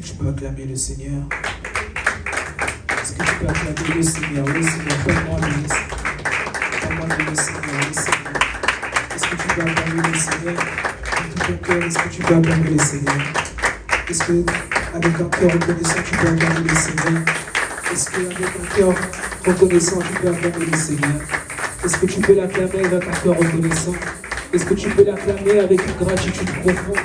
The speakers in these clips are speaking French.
que tu peux acclamer le Seigneur? Est-ce que tu peux acclamer le Seigneur? Oui, Seigneur, donne-moi le Seigneur. Donne-moi le Seigneur, oui, Seigneur. Est-ce que tu peux acclamer le Seigneur? De tout ton cœur, est-ce que tu peux acclamer le Seigneur? Est-ce que avec un cœur reconnaissant, tu peux acclamer le Seigneur? Est-ce qu'avec un cœur reconnaissant, tu peux acclamer le Seigneur? Est-ce que tu peux l'acclamer avec un cœur reconnaissant? Est-ce que tu peux l'acclamer avec une gratitude profonde?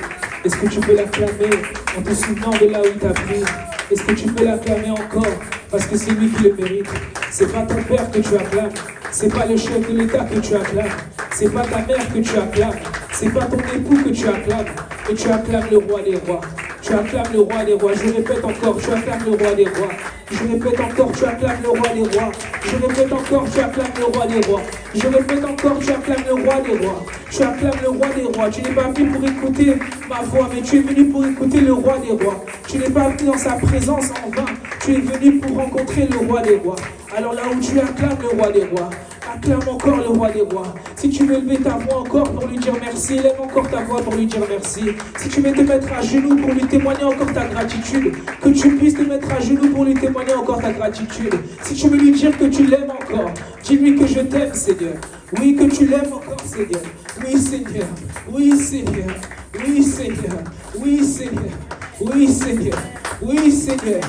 Est-ce que tu peux l'acclamer en te souvenant de là où il t'a pris? Est-ce que tu peux l'acclamer encore parce que c'est lui qui le mérite? C'est pas ton père que tu acclames, c'est pas le chef de l'État que tu acclames, c'est pas ta mère que tu acclames, c'est pas ton époux que tu acclames, mais tu acclames le roi des rois. Tu acclames le roi des rois. Je répète encore, tu acclames le roi des rois. Je répète encore, tu acclames le roi des rois. Je répète encore, tu acclames le roi des rois. Je répète encore, tu acclames le roi des rois. Tu acclames le roi des rois. Tu n'es pas venu pour écouter ma voix, mais tu es venu pour écouter le roi des rois. Tu n'es pas venu dans sa présence en vain. Tu es venu pour rencontrer le roi des rois. Alors là où tu acclames le roi des rois, acclame encore le roi des rois. Si tu veux lever ta voix encore pour lui dire merci, lève encore ta voix pour lui dire merci. Si tu veux te mettre à genoux pour lui témoigner encore ta gratitude, que tu puisses te mettre à genoux pour lui témoigner encore ta gratitude. Si tu veux lui dire que tu l'aimes encore, dis-lui que je t'aime, Seigneur. Oui, que tu l'aimes encore, Seigneur. Oui, Seigneur. Oui, Seigneur. Oui, Seigneur. Oui, Seigneur. Oui, Seigneur. Oui, Seigneur.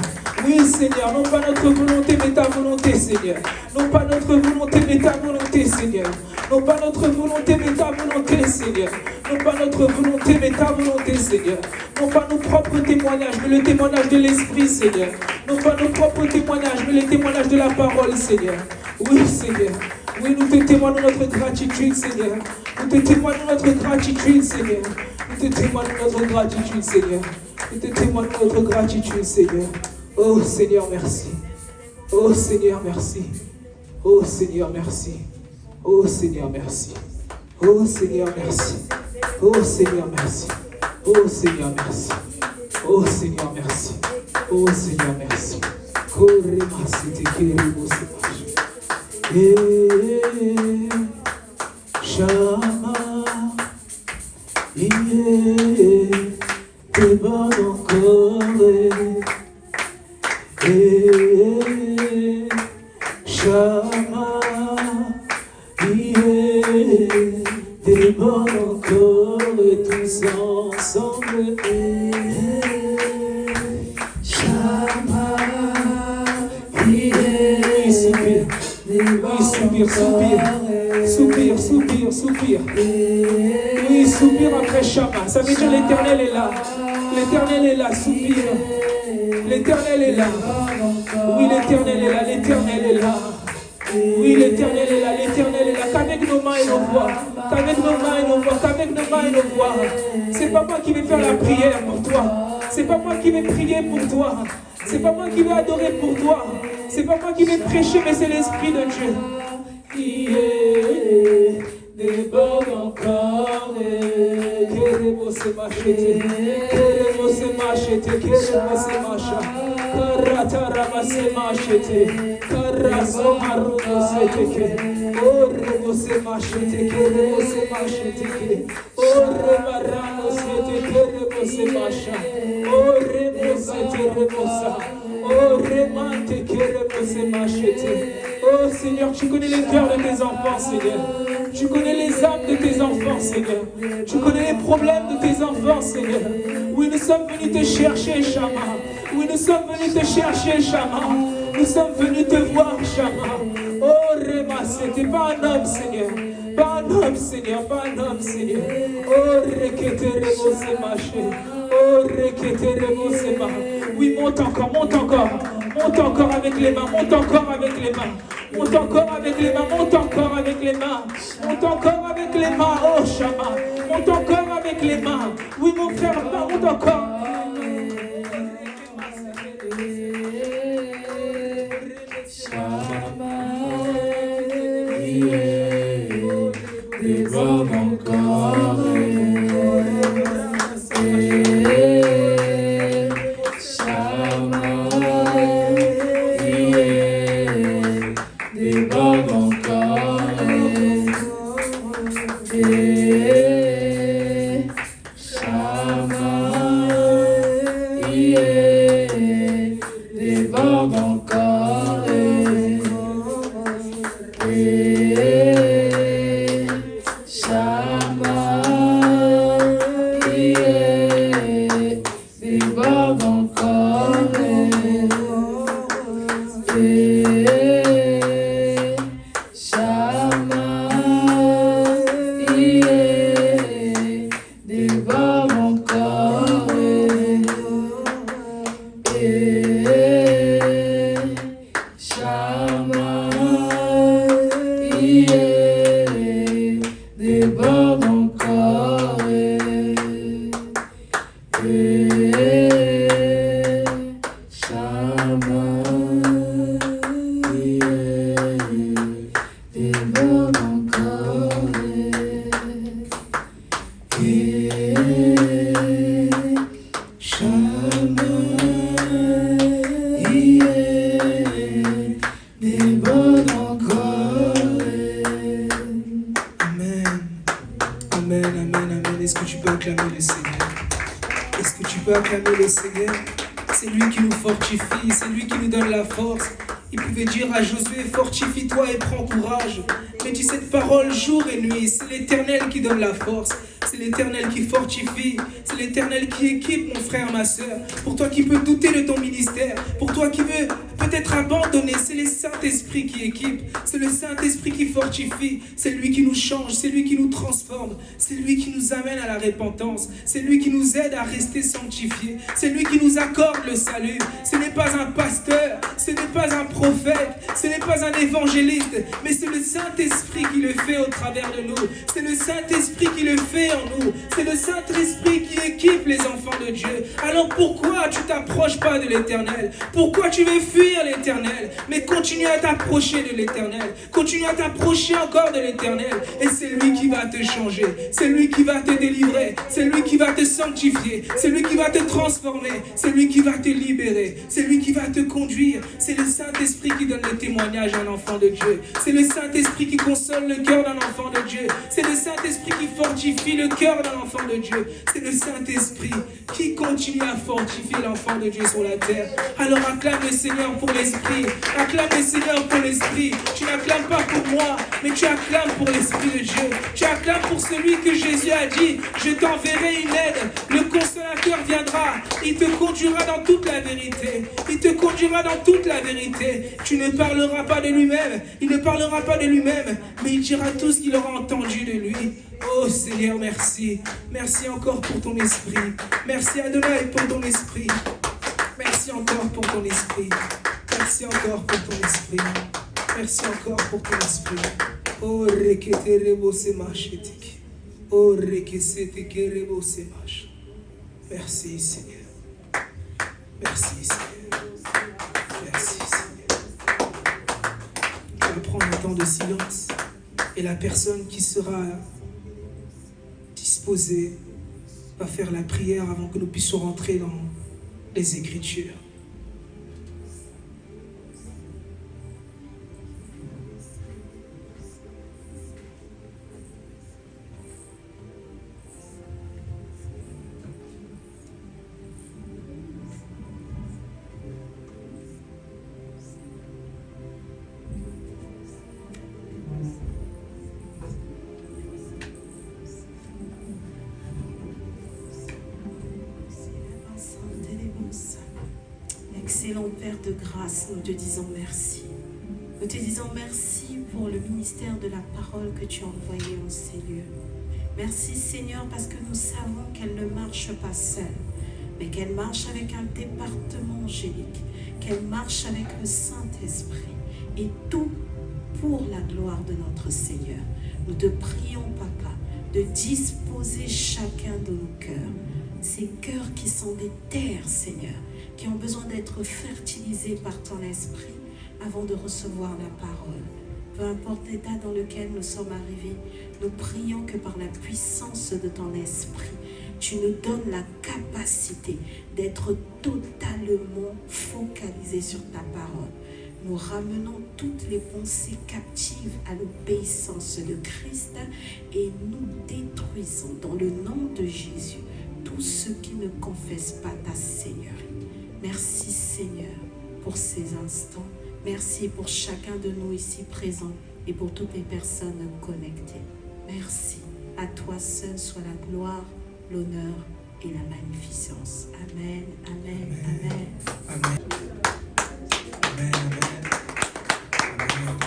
Oui, Seigneur, non pas notre volonté, mais ta volonté, Seigneur. Non pas notre volonté, mais ta volonté, Seigneur. Non pas notre volonté, mais ta volonté, Seigneur. Non pas notre volonté, mais ta volonté, Seigneur. Non pas nos propres témoignages, mais le témoignage de l'Esprit, Seigneur. Non pas nos propres témoignages, mais le témoignage de la parole, Seigneur. Oui, Seigneur. Oui, nous te témoignons notre gratitude, Seigneur. Nous te témoignons notre gratitude, Seigneur. Nous te témoignons notre gratitude, Seigneur. Nous te témoignons notre gratitude, Seigneur. Oh Seigneur, merci. Oh Seigneur, merci. Oh Seigneur, merci. Oh Seigneur, merci. Oh Seigneur, merci. Oh Seigneur, merci. Oh Seigneur, merci. Oh Seigneur, merci. Oh Seigneur, merci. Chama, t'es bon encore. Chama, t'es bon encore et tous ensemble. Chama, soupir. Oui, soupir après Chama. Ça veut dire l'Éternel est là. L'Éternel est là, soupir. L'Éternel est là. Oui, l'Éternel est là, l'Éternel est là. Oui, l'Éternel est là, l'Éternel est là. Qu'avec nos mains et nos voix, qu'avec nos mains et nos voix, qu'avec nos mains et nos voix. C'est pas moi qui vais faire la prière pour toi. C'est pas moi qui vais prier pour toi. C'est pas moi qui vais adorer pour toi. C'est pas moi qui vais prêcher, mais c'est l'Esprit de Dieu. Qui est déborde encore. Queremos se machete. Queremos se machete. Queremos se machete. Karatarama se machete. Karaso maruno se teke. Oremos se machete. Queremos se machete. Oremarano se te. Queremos se machete. Oremos se te reposa. Oremante queremos se machete. Oh Seigneur, tu connais les cœurs de tes enfants, Seigneur. Tu connais les âmes de tes enfants, Seigneur. Tu connais les problèmes de tes enfants, Seigneur. Oui, nous sommes venus te chercher, Chama. Oui, nous sommes venus te chercher, Chama. Nous sommes venus te voir, Chama. Oh, Réma, c'était pas un homme, Seigneur. Pas un homme, Seigneur. Pas un homme, Seigneur. Oh, Reketeremo se maché. Oh, Reketeremo se ma. Oui, monte encore, monte encore. Monte encore avec les mains, monte encore avec les mains. Monte encore avec les mains, monte encore avec les mains. Monte encore avec les mains, oh Chama. Monte encore avec les mains. Oui, mon frère, monte encore. Chama, déborde encore. Yeah. Acclamer le Seigneur, c'est lui qui nous fortifie, c'est lui qui nous donne la force. Il pouvait dire à Josué, fortifie-toi et prends courage. Mais dis cette parole jour et nuit, c'est l'Éternel qui donne la force. C'est l'Éternel qui fortifie, c'est l'Éternel qui équipe mon frère, ma soeur. Pour toi qui peux douter de ton ministère, pour toi qui veux peut-être abandonner, c'est le Saint-Esprit qui équipe, c'est le Saint-Esprit qui fortifie, c'est lui qui nous change, c'est lui qui nous transforme, c'est lui qui nous amène à la repentance, c'est lui qui nous aide à rester sanctifiés, c'est lui qui nous accorde le salut. Ce n'est pas un pasteur, ce n'est pas un prophète, ce n'est pas un évangéliste, mais c'est le Saint-Esprit qui le fait au travers de nous, c'est le Saint-Esprit qui le fait en nous, c'est le Saint-Esprit qui équipe les enfants de Dieu. Alors pourquoi tu t'approches pas de l'Éternel? Pourquoi tu veux fuir l'Éternel? Mais continue à t'approcher de l'Éternel, continue à t'approcher encore de l'Éternel, et c'est lui qui va te changer, c'est lui qui va te délivrer, c'est lui qui va te sanctifier, c'est lui qui va te transformer, c'est lui qui va te libérer, c'est lui qui va te conduire. C'est le Saint-Esprit qui donne le témoignage à un enfant de Dieu, c'est le Saint-Esprit qui console le cœur d'un enfant de Dieu, c'est le Saint-Esprit qui fortifie le cœur d'un enfant de Dieu, c'est le Saint-Esprit qui continue à fortifier l'enfant de Dieu sur la terre. Alors acclame le Seigneur pour l'Esprit, acclame le Seigneur pour l'Esprit. Tu n'acclames pas pour moi, mais tu acclames pour l'Esprit de Dieu, tu acclames pour celui que Jésus a dit, je t'enverrai une aide, le consolateur viendra, il te conduira dans toute la vérité, il te conduira dans toute la vérité. Tu ne parleras pas de lui-même, il ne parlera pas de lui-même, mais il dira tout ce qu'il aura entendu de lui. Oh Seigneur, merci. Merci encore pour ton esprit. Merci Adonai pour ton esprit. Merci encore pour ton esprit. Merci encore pour ton esprit. Merci encore pour ton esprit. Oh rekete rebo semachetiki. Oh rekesete kerebo semach. Merci Seigneur. Merci Seigneur. Merci Seigneur. On va prendre un temps de silence. Et la personne qui sera disposée va faire la prière avant que nous puissions rentrer dans les Écritures. Excellent Père de grâce, nous te disons merci. Nous te disons merci pour le ministère de la parole que tu as envoyé en ces lieux. Merci Seigneur parce que nous savons qu'elle ne marche pas seule, mais qu'elle marche avec un département angélique, qu'elle marche avec le Saint-Esprit et tout pour la gloire de notre Seigneur. Nous te prions, Papa, de disposer chacun de nos cœurs, ces cœurs qui sont des terres, Seigneur, qui ont besoin d'être fertilisés par ton esprit avant de recevoir la parole. Peu importe l'état dans lequel nous sommes arrivés, nous prions que par la puissance de ton esprit, tu nous donnes la capacité d'être totalement focalisés sur ta parole. Nous ramenons toutes les pensées captives à l'obéissance de Christ et nous détruisons dans le nom de Jésus tous ceux qui ne confessent pas ta Seigneurie. Merci Seigneur pour ces instants. Merci pour chacun de nous ici présents et pour toutes les personnes connectées. Merci. À toi seul soit la gloire, l'honneur et la magnificence. Amen, amen, amen. Amen. Amen, amen. Amen.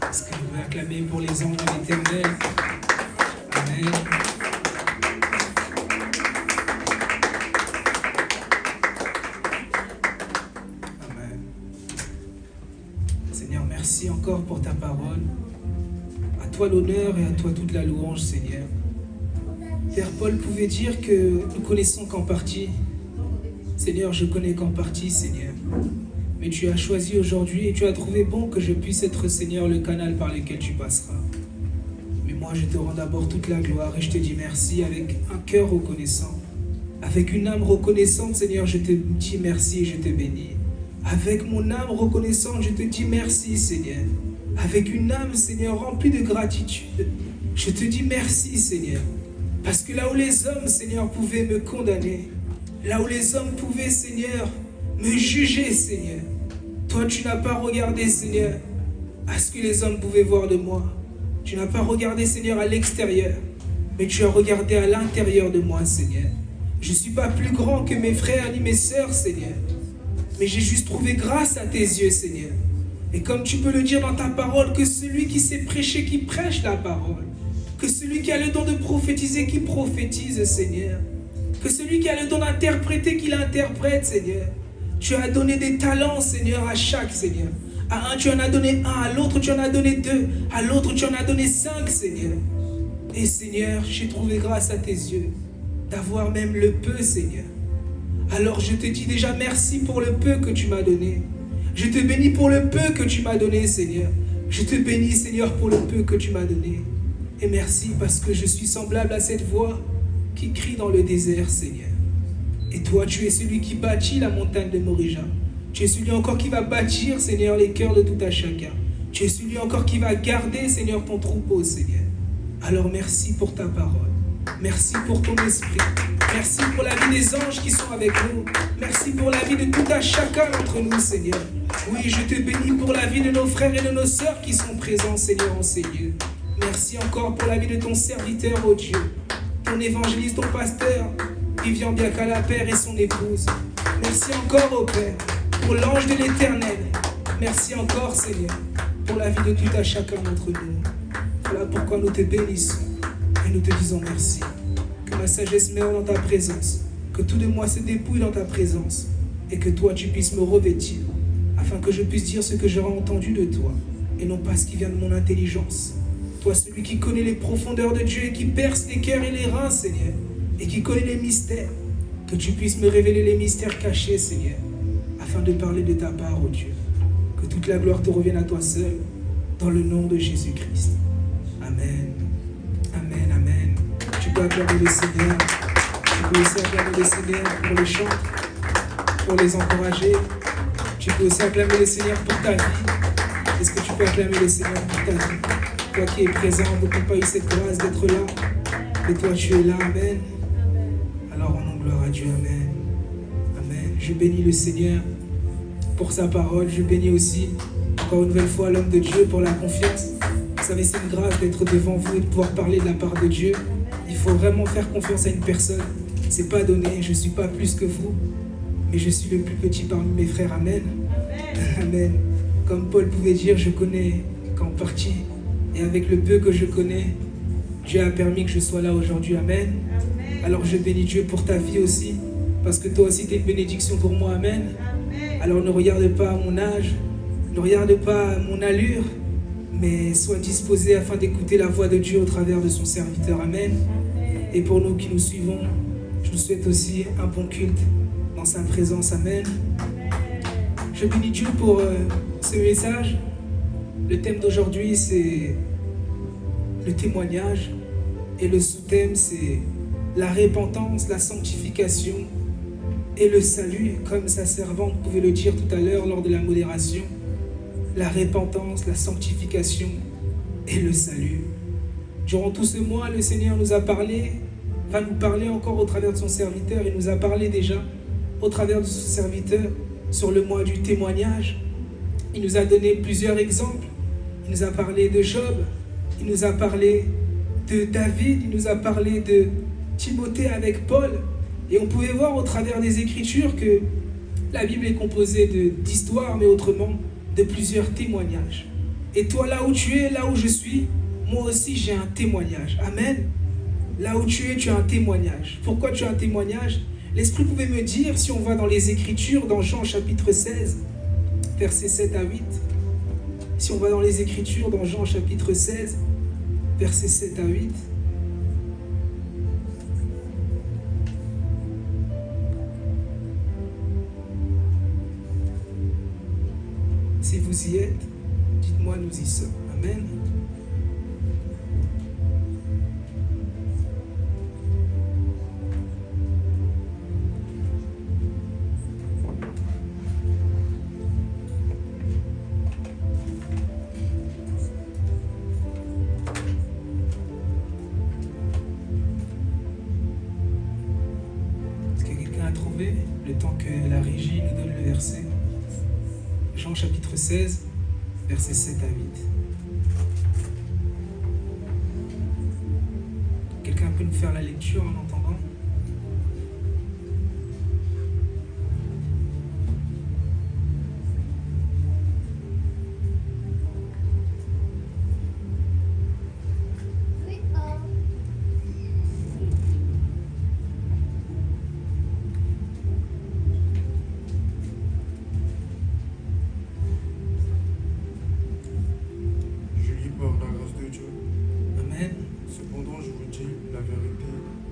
Est-ce que vous pouvez acclamer pour les anges de l'Éternel? Amen. Amen. Seigneur, merci encore pour ta parole. À toi l'honneur et à toi toute la louange, Seigneur. Père Paul pouvait dire que nous connaissons qu'en partie, Seigneur, je connais qu'en partie, Seigneur. Mais tu as choisi aujourd'hui et tu as trouvé bon que je puisse être, Seigneur, le canal par lequel tu passeras. Mais moi, je te rends d'abord toute la gloire et je te dis merci avec un cœur reconnaissant. Avec une âme reconnaissante, Seigneur, je te dis merci et je te bénis. Avec mon âme reconnaissante, je te dis merci, Seigneur. Avec une âme, Seigneur, remplie de gratitude, je te dis merci, Seigneur. Parce que là où les hommes, Seigneur, pouvaient me condamner, là où les hommes pouvaient, Seigneur, me juger, Seigneur, toi, tu n'as pas regardé, Seigneur, à ce que les hommes pouvaient voir de moi. Tu n'as pas regardé, Seigneur, à l'extérieur, mais tu as regardé à l'intérieur de moi, Seigneur. Je ne suis pas plus grand que mes frères ni mes sœurs, Seigneur, mais j'ai juste trouvé grâce à tes yeux, Seigneur. Et comme tu peux le dire dans ta parole, que celui qui sait prêcher, qui prêche la parole, que celui qui a le don de prophétiser, qui prophétise, Seigneur, que celui qui a le don d'interpréter, qu'il interprète, Seigneur. Tu as donné des talents, Seigneur, à chaque, Seigneur. À un, tu en as donné un, à l'autre, tu en as donné deux, à l'autre, tu en as donné 5, Seigneur. Et Seigneur, j'ai trouvé grâce à tes yeux d'avoir même le peu, Seigneur. Alors je te dis déjà merci pour le peu que tu m'as donné. Je te bénis pour le peu que tu m'as donné, Seigneur. Je te bénis, Seigneur, pour le peu que tu m'as donné. Et merci parce que je suis semblable à cette voix qui crie dans le désert, Seigneur. Et toi, tu es celui qui bâtit la montagne de Morija. Tu es celui encore qui va bâtir, Seigneur, les cœurs de tout un chacun. Tu es celui encore qui va garder, Seigneur, ton troupeau, Seigneur. Alors merci pour ta parole. Merci pour ton esprit. Merci pour la vie des anges qui sont avec nous. Merci pour la vie de tout un chacun d'entre nous, Seigneur. Oui, je te bénis pour la vie de nos frères et de nos sœurs qui sont présents, Seigneur, en ces lieux. Merci encore pour la vie de ton serviteur, ô Dieu. Ton évangéliste, ton pasteur, Vivian Biakala, Père, et son épouse. Merci encore, ô Père, pour l'ange de l'Éternel. Merci encore, Seigneur, pour la vie de tout un chacun d'entre nous. Voilà pourquoi nous te bénissons et nous te disons merci. Que ma sagesse meure dans ta présence, que tout de moi se dépouille dans ta présence, et que toi, tu puisses me revêtir, afin que je puisse dire ce que j'aurai entendu de toi, et non pas ce qui vient de mon intelligence. Toi, celui qui connaît les profondeurs de Dieu et qui perce les cœurs et les reins, Seigneur, et qui connaît les mystères, que tu puisses me révéler les mystères cachés, Seigneur, afin de parler de ta part, ô Dieu. Que toute la gloire te revienne à toi seul, dans le nom de Jésus-Christ. Amen. Amen, amen. Tu peux acclamer le Seigneur. Tu peux aussi acclamer le Seigneur pour les chants, pour les encourager. Tu peux aussi acclamer le Seigneur pour ta vie. Est-ce que tu peux acclamer le Seigneur pour ta vie? Toi qui es présent, beaucoup n'ont pas eu cette grâce d'être là. Mais toi, tu es là. Amen. Alors, rendons gloire à Dieu. Amen. Amen. Je bénis le Seigneur pour sa parole. Je bénis aussi, encore une nouvelle fois, l'homme de Dieu pour la confiance. Vous savez, c'est une grâce d'être devant vous et de pouvoir parler de la part de Dieu. Il faut vraiment faire confiance à une personne. C'est pas donné. Je ne suis pas plus que vous, mais je suis le plus petit parmi mes frères. Amen. Amen. Comme Paul pouvait dire, je connais qu'en partie. Et avec le peu que je connais, Dieu a permis que je sois là aujourd'hui. Amen. Amen. Alors je bénis Dieu pour ta vie aussi, parce que toi aussi tu es une bénédiction pour moi. Amen. Amen. Alors ne regarde pas mon âge, ne regarde pas mon allure, mais sois disposé afin d'écouter la voix de Dieu au travers de son serviteur. Amen. Amen. Et pour nous qui nous suivons, je vous souhaite aussi un bon culte dans sa présence. Amen. Amen. Je bénis Dieu pour ce message. Le thème d'aujourd'hui, c'est le témoignage. Et le sous-thème, c'est la repentance, la sanctification et le salut, comme sa servante pouvait le dire tout à l'heure lors de la modération. La repentance, la sanctification et le salut. Durant tout ce mois, le Seigneur nous a parlé, va nous parler encore au travers de son serviteur. Il nous a parlé déjà au travers de son serviteur sur le mois du témoignage. Il nous a donné plusieurs exemples. Il nous a parlé de Job, il nous a parlé de David, il nous a parlé de Timothée avec Paul. Et on pouvait voir au travers des Écritures que la Bible est composée d'histoires, mais autrement de plusieurs témoignages. Et toi, là où tu es, là où je suis, moi aussi j'ai un témoignage. Amen. Là où tu es, tu as un témoignage. Pourquoi tu as un témoignage? L'Esprit pouvait me dire, si on va dans les Écritures, dans Jean chapitre 16, versets 7 à 8, si on va dans les Écritures, dans Jean chapitre 16, versets 7 à 8, Si vous y êtes, dites-moi, nous y sommes. Amen. Est-ce que quelqu'un a trouvé le temps que la régie nous donne le verset? Jean chapitre 16, versets 7 à 8. Quelqu'un peut nous faire la lecture en entendant?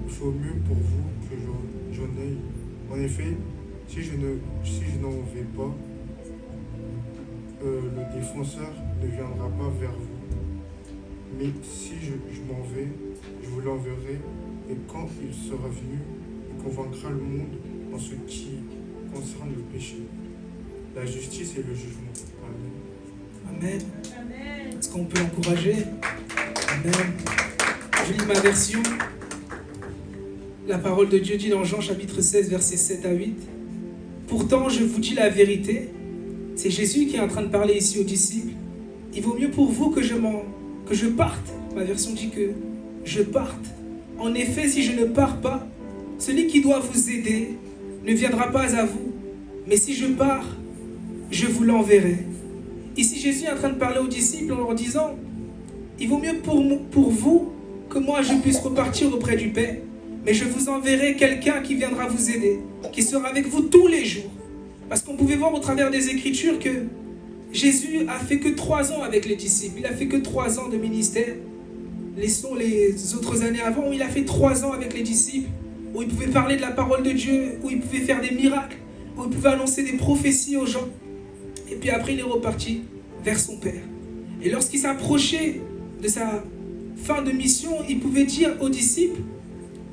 Il faut mieux pour vous que j'en aille. En effet, si je n'en vais pas, le défenseur ne viendra pas vers vous. Mais si je m'en vais, je vous l'enverrai, et quand il sera venu, il convaincra le monde en ce qui concerne le péché, la justice et le jugement. Amen. Amen. Amen. Est-ce qu'on peut l'encourager? Amen. Je lis ma version. La parole de Dieu dit dans Jean chapitre 16, versets 7 à 8. Pourtant, je vous dis la vérité. C'est Jésus qui est en train de parler ici aux disciples. Il vaut mieux pour vous que je parte. Ma version dit que je parte. En effet, si je ne pars pas, celui qui doit vous aider ne viendra pas à vous. Mais si je pars, je vous l'enverrai. Ici, Jésus est en train de parler aux disciples en leur disant, il vaut mieux pour vous que moi je puisse repartir auprès du Père. Mais je vous enverrai quelqu'un qui viendra vous aider, qui sera avec vous tous les jours. Parce qu'on pouvait voir au travers des Écritures que Jésus a fait que 3 ans avec les disciples. Il a fait que 3 ans de ministère. Laissons les autres années avant où il a fait 3 ans avec les disciples, où il pouvait parler de la parole de Dieu, où il pouvait faire des miracles, où il pouvait annoncer des prophéties aux gens. Et puis après, il est reparti vers son Père. Et lorsqu'il s'approchait de sa fin de mission, il pouvait dire aux disciples,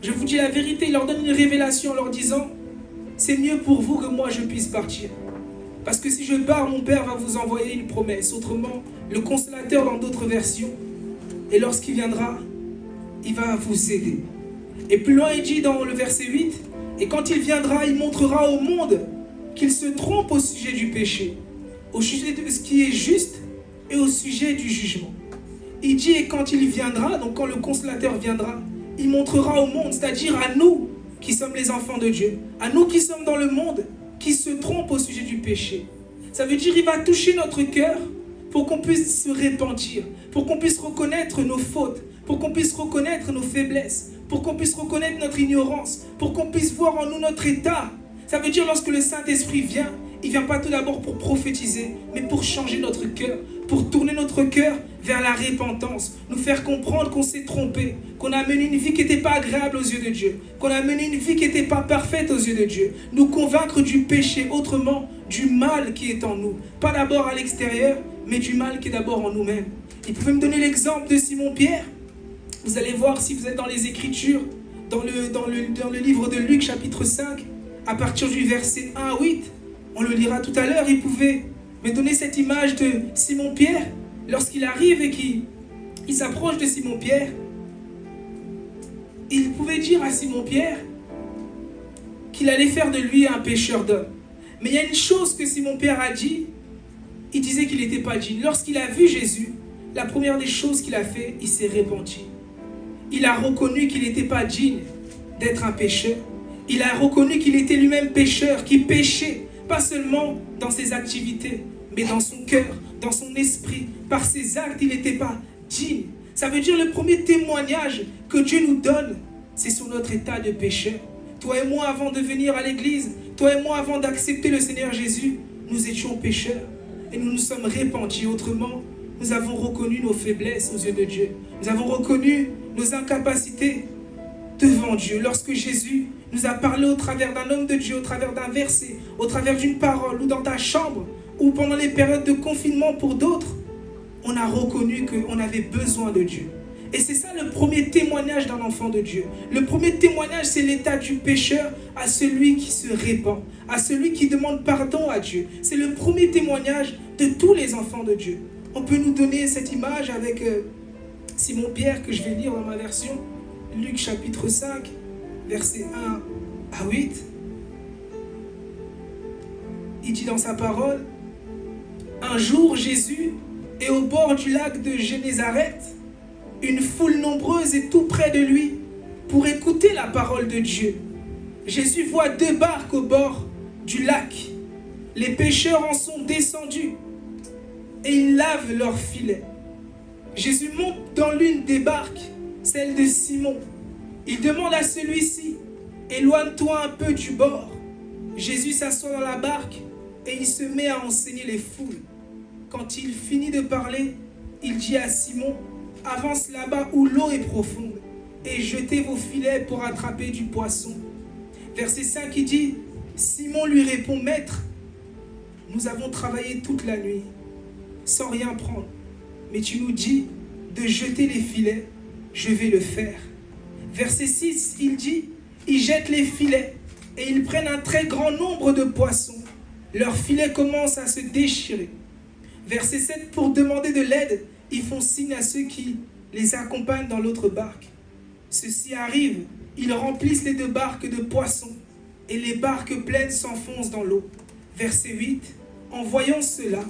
je vous dis la vérité, il leur donne une révélation en leur disant, c'est mieux pour vous que moi je puisse partir. Parce que si je pars, mon Père va vous envoyer une promesse. Autrement, le consolateur dans d'autres versions. Et lorsqu'il viendra, il va vous aider. Et plus loin, il dit dans le verset 8, et quand il viendra, il montrera au monde qu'il se trompe au sujet du péché, au sujet de ce qui est juste et au sujet du jugement. Il dit, et quand il viendra, donc quand le consolateur viendra, il montrera au monde, c'est-à-dire à nous qui sommes les enfants de Dieu, à nous qui sommes dans le monde, qui se trompent au sujet du péché. Ça veut dire qu'il va toucher notre cœur pour qu'on puisse se repentir, pour qu'on puisse reconnaître nos fautes, pour qu'on puisse reconnaître nos faiblesses, pour qu'on puisse reconnaître notre ignorance, pour qu'on puisse voir en nous notre état. Ça veut dire lorsque le Saint-Esprit vient, il ne vient pas tout d'abord pour prophétiser, mais pour changer notre cœur, pour tourner notre cœur vers la repentance, nous faire comprendre qu'on s'est trompé, qu'on a mené une vie qui n'était pas agréable aux yeux de Dieu, qu'on a mené une vie qui n'était pas parfaite aux yeux de Dieu, nous convaincre du péché, autrement du mal qui est en nous, pas d'abord à l'extérieur, mais du mal qui est d'abord en nous-mêmes. Il pouvait me donner l'exemple de Simon-Pierre. Vous allez voir si vous êtes dans les Écritures, dans le livre de Luc chapitre 5, à partir du verset 1 à 8, on le lira tout à l'heure, il pouvait me donner cette image de Simon-Pierre, lorsqu'il arrive et qu'il s'approche de Simon-Pierre, il pouvait dire à Simon-Pierre qu'il allait faire de lui un pêcheur d'hommes. Mais il y a une chose que Simon-Pierre a dit, il disait qu'il n'était pas digne. Lorsqu'il a vu Jésus, la première des choses qu'il a fait, il s'est repenti. Il a reconnu qu'il n'était pas digne d'être un pécheur. Il a reconnu qu'il était lui-même pécheur, qui péchait, pas seulement dans ses activités, mais dans son cœur, dans son esprit. Par ses actes, il n'était pas digne. Ça veut dire le premier témoignage que Dieu nous donne, c'est sur notre état de pécheur. Toi et moi, avant de venir à l'église, toi et moi, avant d'accepter le Seigneur Jésus, nous étions pécheurs et nous nous sommes repentis. Autrement, nous avons reconnu nos faiblesses aux yeux de Dieu. Nous avons reconnu nos incapacités devant Dieu. Lorsque Jésus nous a parlé au travers d'un homme de Dieu, au travers d'un verset, au travers d'une parole ou dans ta chambre, ou pendant les périodes de confinement pour d'autres, on a reconnu qu'on avait besoin de Dieu. Et c'est ça le premier témoignage d'un enfant de Dieu. Le premier témoignage, c'est l'état du pécheur à celui qui se répand, à celui qui demande pardon à Dieu. C'est le premier témoignage de tous les enfants de Dieu. On peut nous donner cette image avec Simon-Pierre que je vais lire dans ma version. Luc chapitre 5, versets 1 à 8. Il dit dans sa parole, « Un jour, Jésus est au bord du lac de Génézareth, une foule nombreuse est tout près de lui pour écouter la parole de Dieu. Jésus voit 2 barques au bord du lac. Les pêcheurs en sont descendus et ils lavent leurs filets. Jésus monte dans l'une des barques, celle de Simon. Il demande à celui-ci, « Éloigne-toi un peu du bord. » Jésus s'assoit dans la barque et il se met à enseigner les foules. Quand il finit de parler, il dit à Simon, « Avance là-bas où l'eau est profonde et jetez vos filets pour attraper du poisson. » Verset 5, il dit, Simon lui répond, « Maître, nous avons travaillé toute la nuit sans rien prendre, mais tu nous dis de jeter les filets, je vais le faire. » Verset 6, il dit, « Ils jettent les filets et ils prennent un très grand nombre de poissons. Leurs filets commencent à se déchirer. » Verset 7, pour demander de l'aide, ils font signe à ceux qui les accompagnent dans l'autre barque. Ceux-ci arrivent, ils remplissent les 2 barques de poissons et les barques pleines s'enfoncent dans l'eau. Verset 8, en voyant cela,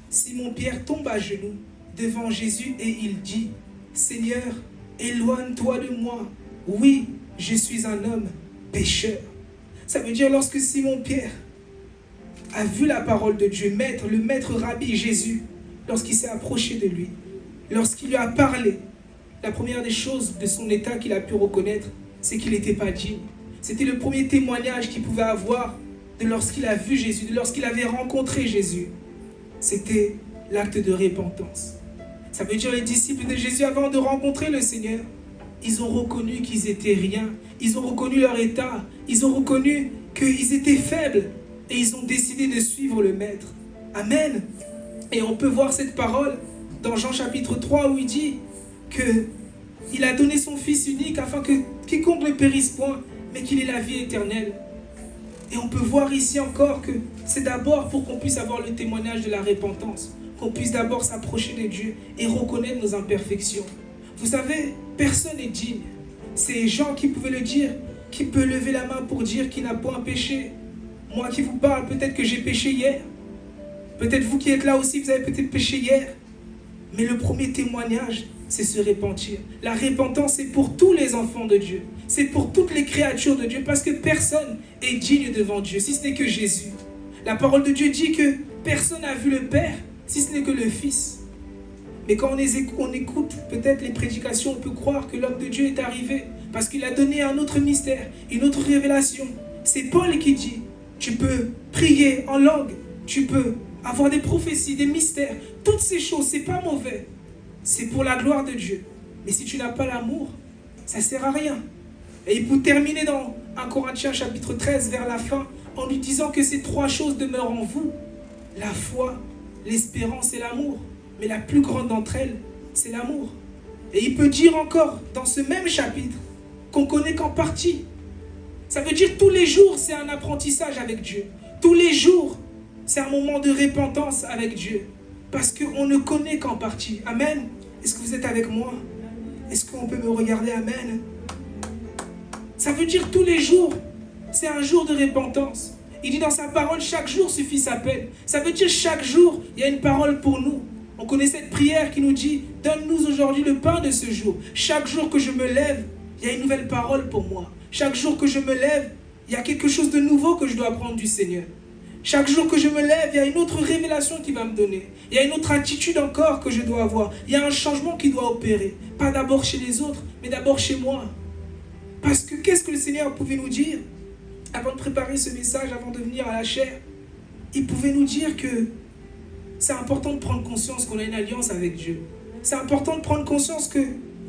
Simon-Pierre tombe à genoux devant Jésus et il dit, « Seigneur, éloigne-toi de moi. Oui, je suis un homme pécheur. » Ça veut dire lorsque Simon-Pierre a vu la parole de Dieu, le maître rabbi Jésus, lorsqu'il s'est approché de lui, lorsqu'il lui a parlé, la première des choses de son état qu'il a pu reconnaître, c'est qu'il n'était pas digne. C'était le premier témoignage qu'il pouvait avoir de lorsqu'il a vu Jésus, de lorsqu'il avait rencontré Jésus. C'était l'acte de repentance. Ça veut dire les disciples de Jésus, avant de rencontrer le Seigneur, ils ont reconnu qu'ils étaient rien. Ils ont reconnu leur état. Ils ont reconnu qu'ils étaient faibles. Et ils ont décidé de suivre le Maître. Amen. Et on peut voir cette parole dans Jean chapitre 3 où il dit qu'il a donné son Fils unique afin que quiconque ne périsse point, mais qu'il ait la vie éternelle. Et on peut voir ici encore que c'est d'abord pour qu'on puisse avoir le témoignage de la repentance, qu'on puisse d'abord s'approcher de Dieu et reconnaître nos imperfections. Vous savez, personne n'est digne. C'est Jean qui pouvait le dire, qui peut lever la main pour dire qu'il n'a point péché. Moi qui vous parle, peut-être que j'ai péché hier. Peut-être vous qui êtes là aussi, vous avez peut-être péché hier. Mais le premier témoignage, c'est se repentir. La repentance, c'est pour tous les enfants de Dieu. C'est pour toutes les créatures de Dieu, parce que personne est digne devant Dieu, si ce n'est que Jésus. La parole de Dieu dit que personne n'a vu le Père, si ce n'est que le Fils. Mais quand on écoute peut-être les prédications, on peut croire que l'homme de Dieu est arrivé, parce qu'il a donné un autre mystère, une autre révélation. C'est Paul qui dit, tu peux prier en langue, tu peux avoir des prophéties, des mystères. Toutes ces choses, c'est pas mauvais. C'est pour la gloire de Dieu. Mais si tu n'as pas l'amour, ça ne sert à rien. Et il peut terminer dans 1 Corinthiens chapitre 13 vers la fin en lui disant que ces 3 choses demeurent en vous. La foi, l'espérance et l'amour. Mais la plus grande d'entre elles, c'est l'amour. Et il peut dire encore dans ce même chapitre qu'on connaît qu'en partie. Ça veut dire tous les jours, c'est un apprentissage avec Dieu. Tous les jours, c'est un moment de repentance avec Dieu. Parce qu'on ne connaît qu'en partie. Amen. Est-ce que vous êtes avec moi? Est-ce qu'on peut me regarder? Amen. Ça veut dire tous les jours, c'est un jour de repentance. Il dit dans sa parole, chaque jour suffit sa peine. Ça veut dire chaque jour, il y a une parole pour nous. On connaît cette prière qui nous dit, donne-nous aujourd'hui le pain de ce jour. Chaque jour que je me lève, il y a une nouvelle parole pour moi. Chaque jour que je me lève, il y a quelque chose de nouveau que je dois apprendre du Seigneur. Chaque jour que je me lève, il y a une autre révélation qui va me donner. Il y a une autre attitude encore que je dois avoir. Il y a un changement qui doit opérer. Pas d'abord chez les autres, mais d'abord chez moi. Parce que qu'est-ce que le Seigneur pouvait nous dire avant de préparer ce message, avant de venir à la chair? Il pouvait nous dire que c'est important de prendre conscience qu'on a une alliance avec Dieu. C'est important de prendre conscience que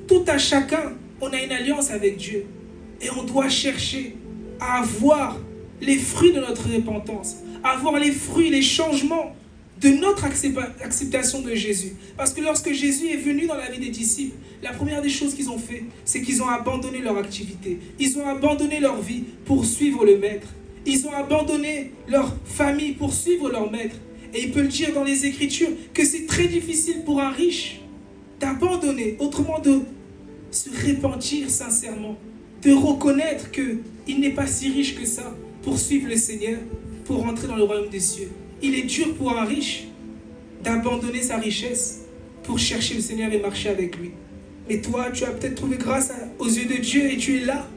tout à chacun, on a une alliance avec Dieu. Et on doit chercher à avoir les fruits de notre repentance, à avoir les fruits, les changements de notre acceptation de Jésus. Parce que lorsque Jésus est venu dans la vie des disciples, la première des choses qu'ils ont fait, c'est qu'ils ont abandonné leur activité. Ils ont abandonné leur vie pour suivre le Maître. Ils ont abandonné leur famille pour suivre leur Maître. Et il peut le dire dans les Écritures que c'est très difficile pour un riche d'abandonner, autrement de se repentir sincèrement, de reconnaître qu'il n'est pas si riche que ça pour suivre le Seigneur, pour rentrer dans le royaume des cieux. Il est dur pour un riche d'abandonner sa richesse pour chercher le Seigneur et marcher avec lui. Mais toi, tu as peut-être trouvé grâce aux yeux de Dieu et tu es là.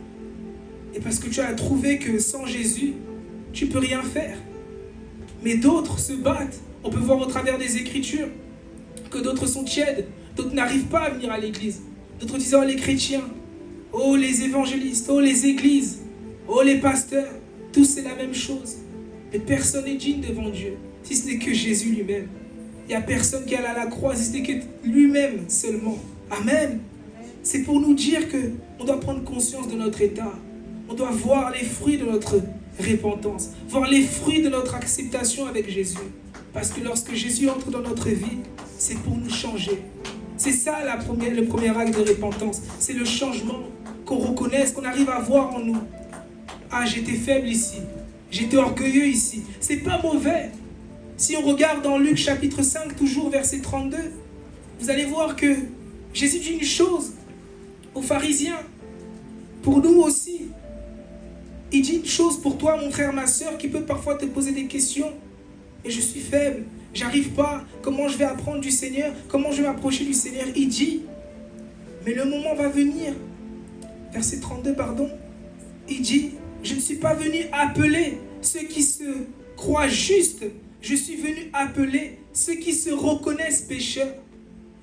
Et parce que tu as trouvé que sans Jésus, tu ne peux rien faire. Mais d'autres se battent. On peut voir au travers des Écritures que d'autres sont tièdes. D'autres n'arrivent pas à venir à l'église. D'autres disent, oh les chrétiens, oh les évangélistes, oh les églises, oh les pasteurs. Tous c'est la même chose. Mais personne n'est digne devant Dieu, si ce n'est que Jésus lui-même. Il n'y a personne qui est allé à la croix, si ce n'est que lui-même seulement. Amen. C'est pour nous dire qu'on doit prendre conscience de notre état. On doit voir les fruits de notre repentance, voir les fruits de notre acceptation avec Jésus. Parce que lorsque Jésus entre dans notre vie, c'est pour nous changer. C'est ça le premier acte de repentance. C'est le changement, qu'on reconnaisse, qu'on arrive à voir en nous. Ah, j'étais faible ici. J'étais orgueilleux ici. C'est pas mauvais. Si on regarde dans Luc chapitre 5, toujours verset 32, vous allez voir que Jésus dit une chose aux pharisiens. Pour nous aussi. Il dit une chose pour toi, mon frère, ma soeur, qui peut parfois te poser des questions. Et je suis faible. J'arrive pas. Comment je vais apprendre du Seigneur? Comment je vais m'approcher du Seigneur? Il dit, mais le moment va venir. Verset 32, pardon. Il dit, je ne suis pas venu appeler ceux qui se croient justes. Je suis venu appeler ceux qui se reconnaissent pécheurs.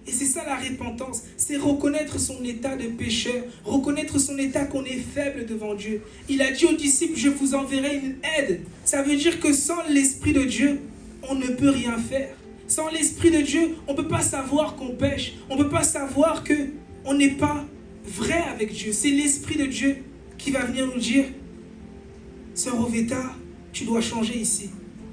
Et c'est ça la repentance. C'est reconnaître son état de pécheur. Reconnaître son état qu'on est faible devant Dieu. Il a dit aux disciples, je vous enverrai une aide. Ça veut dire que sans l'Esprit de Dieu, on ne peut rien faire. Sans l'Esprit de Dieu, on ne peut pas savoir qu'on pêche. On ne peut pas savoir qu'on n'est pas vrai avec Dieu. C'est l'Esprit de Dieu qui va venir nous dire, Sœur Oveta, tu dois changer ici.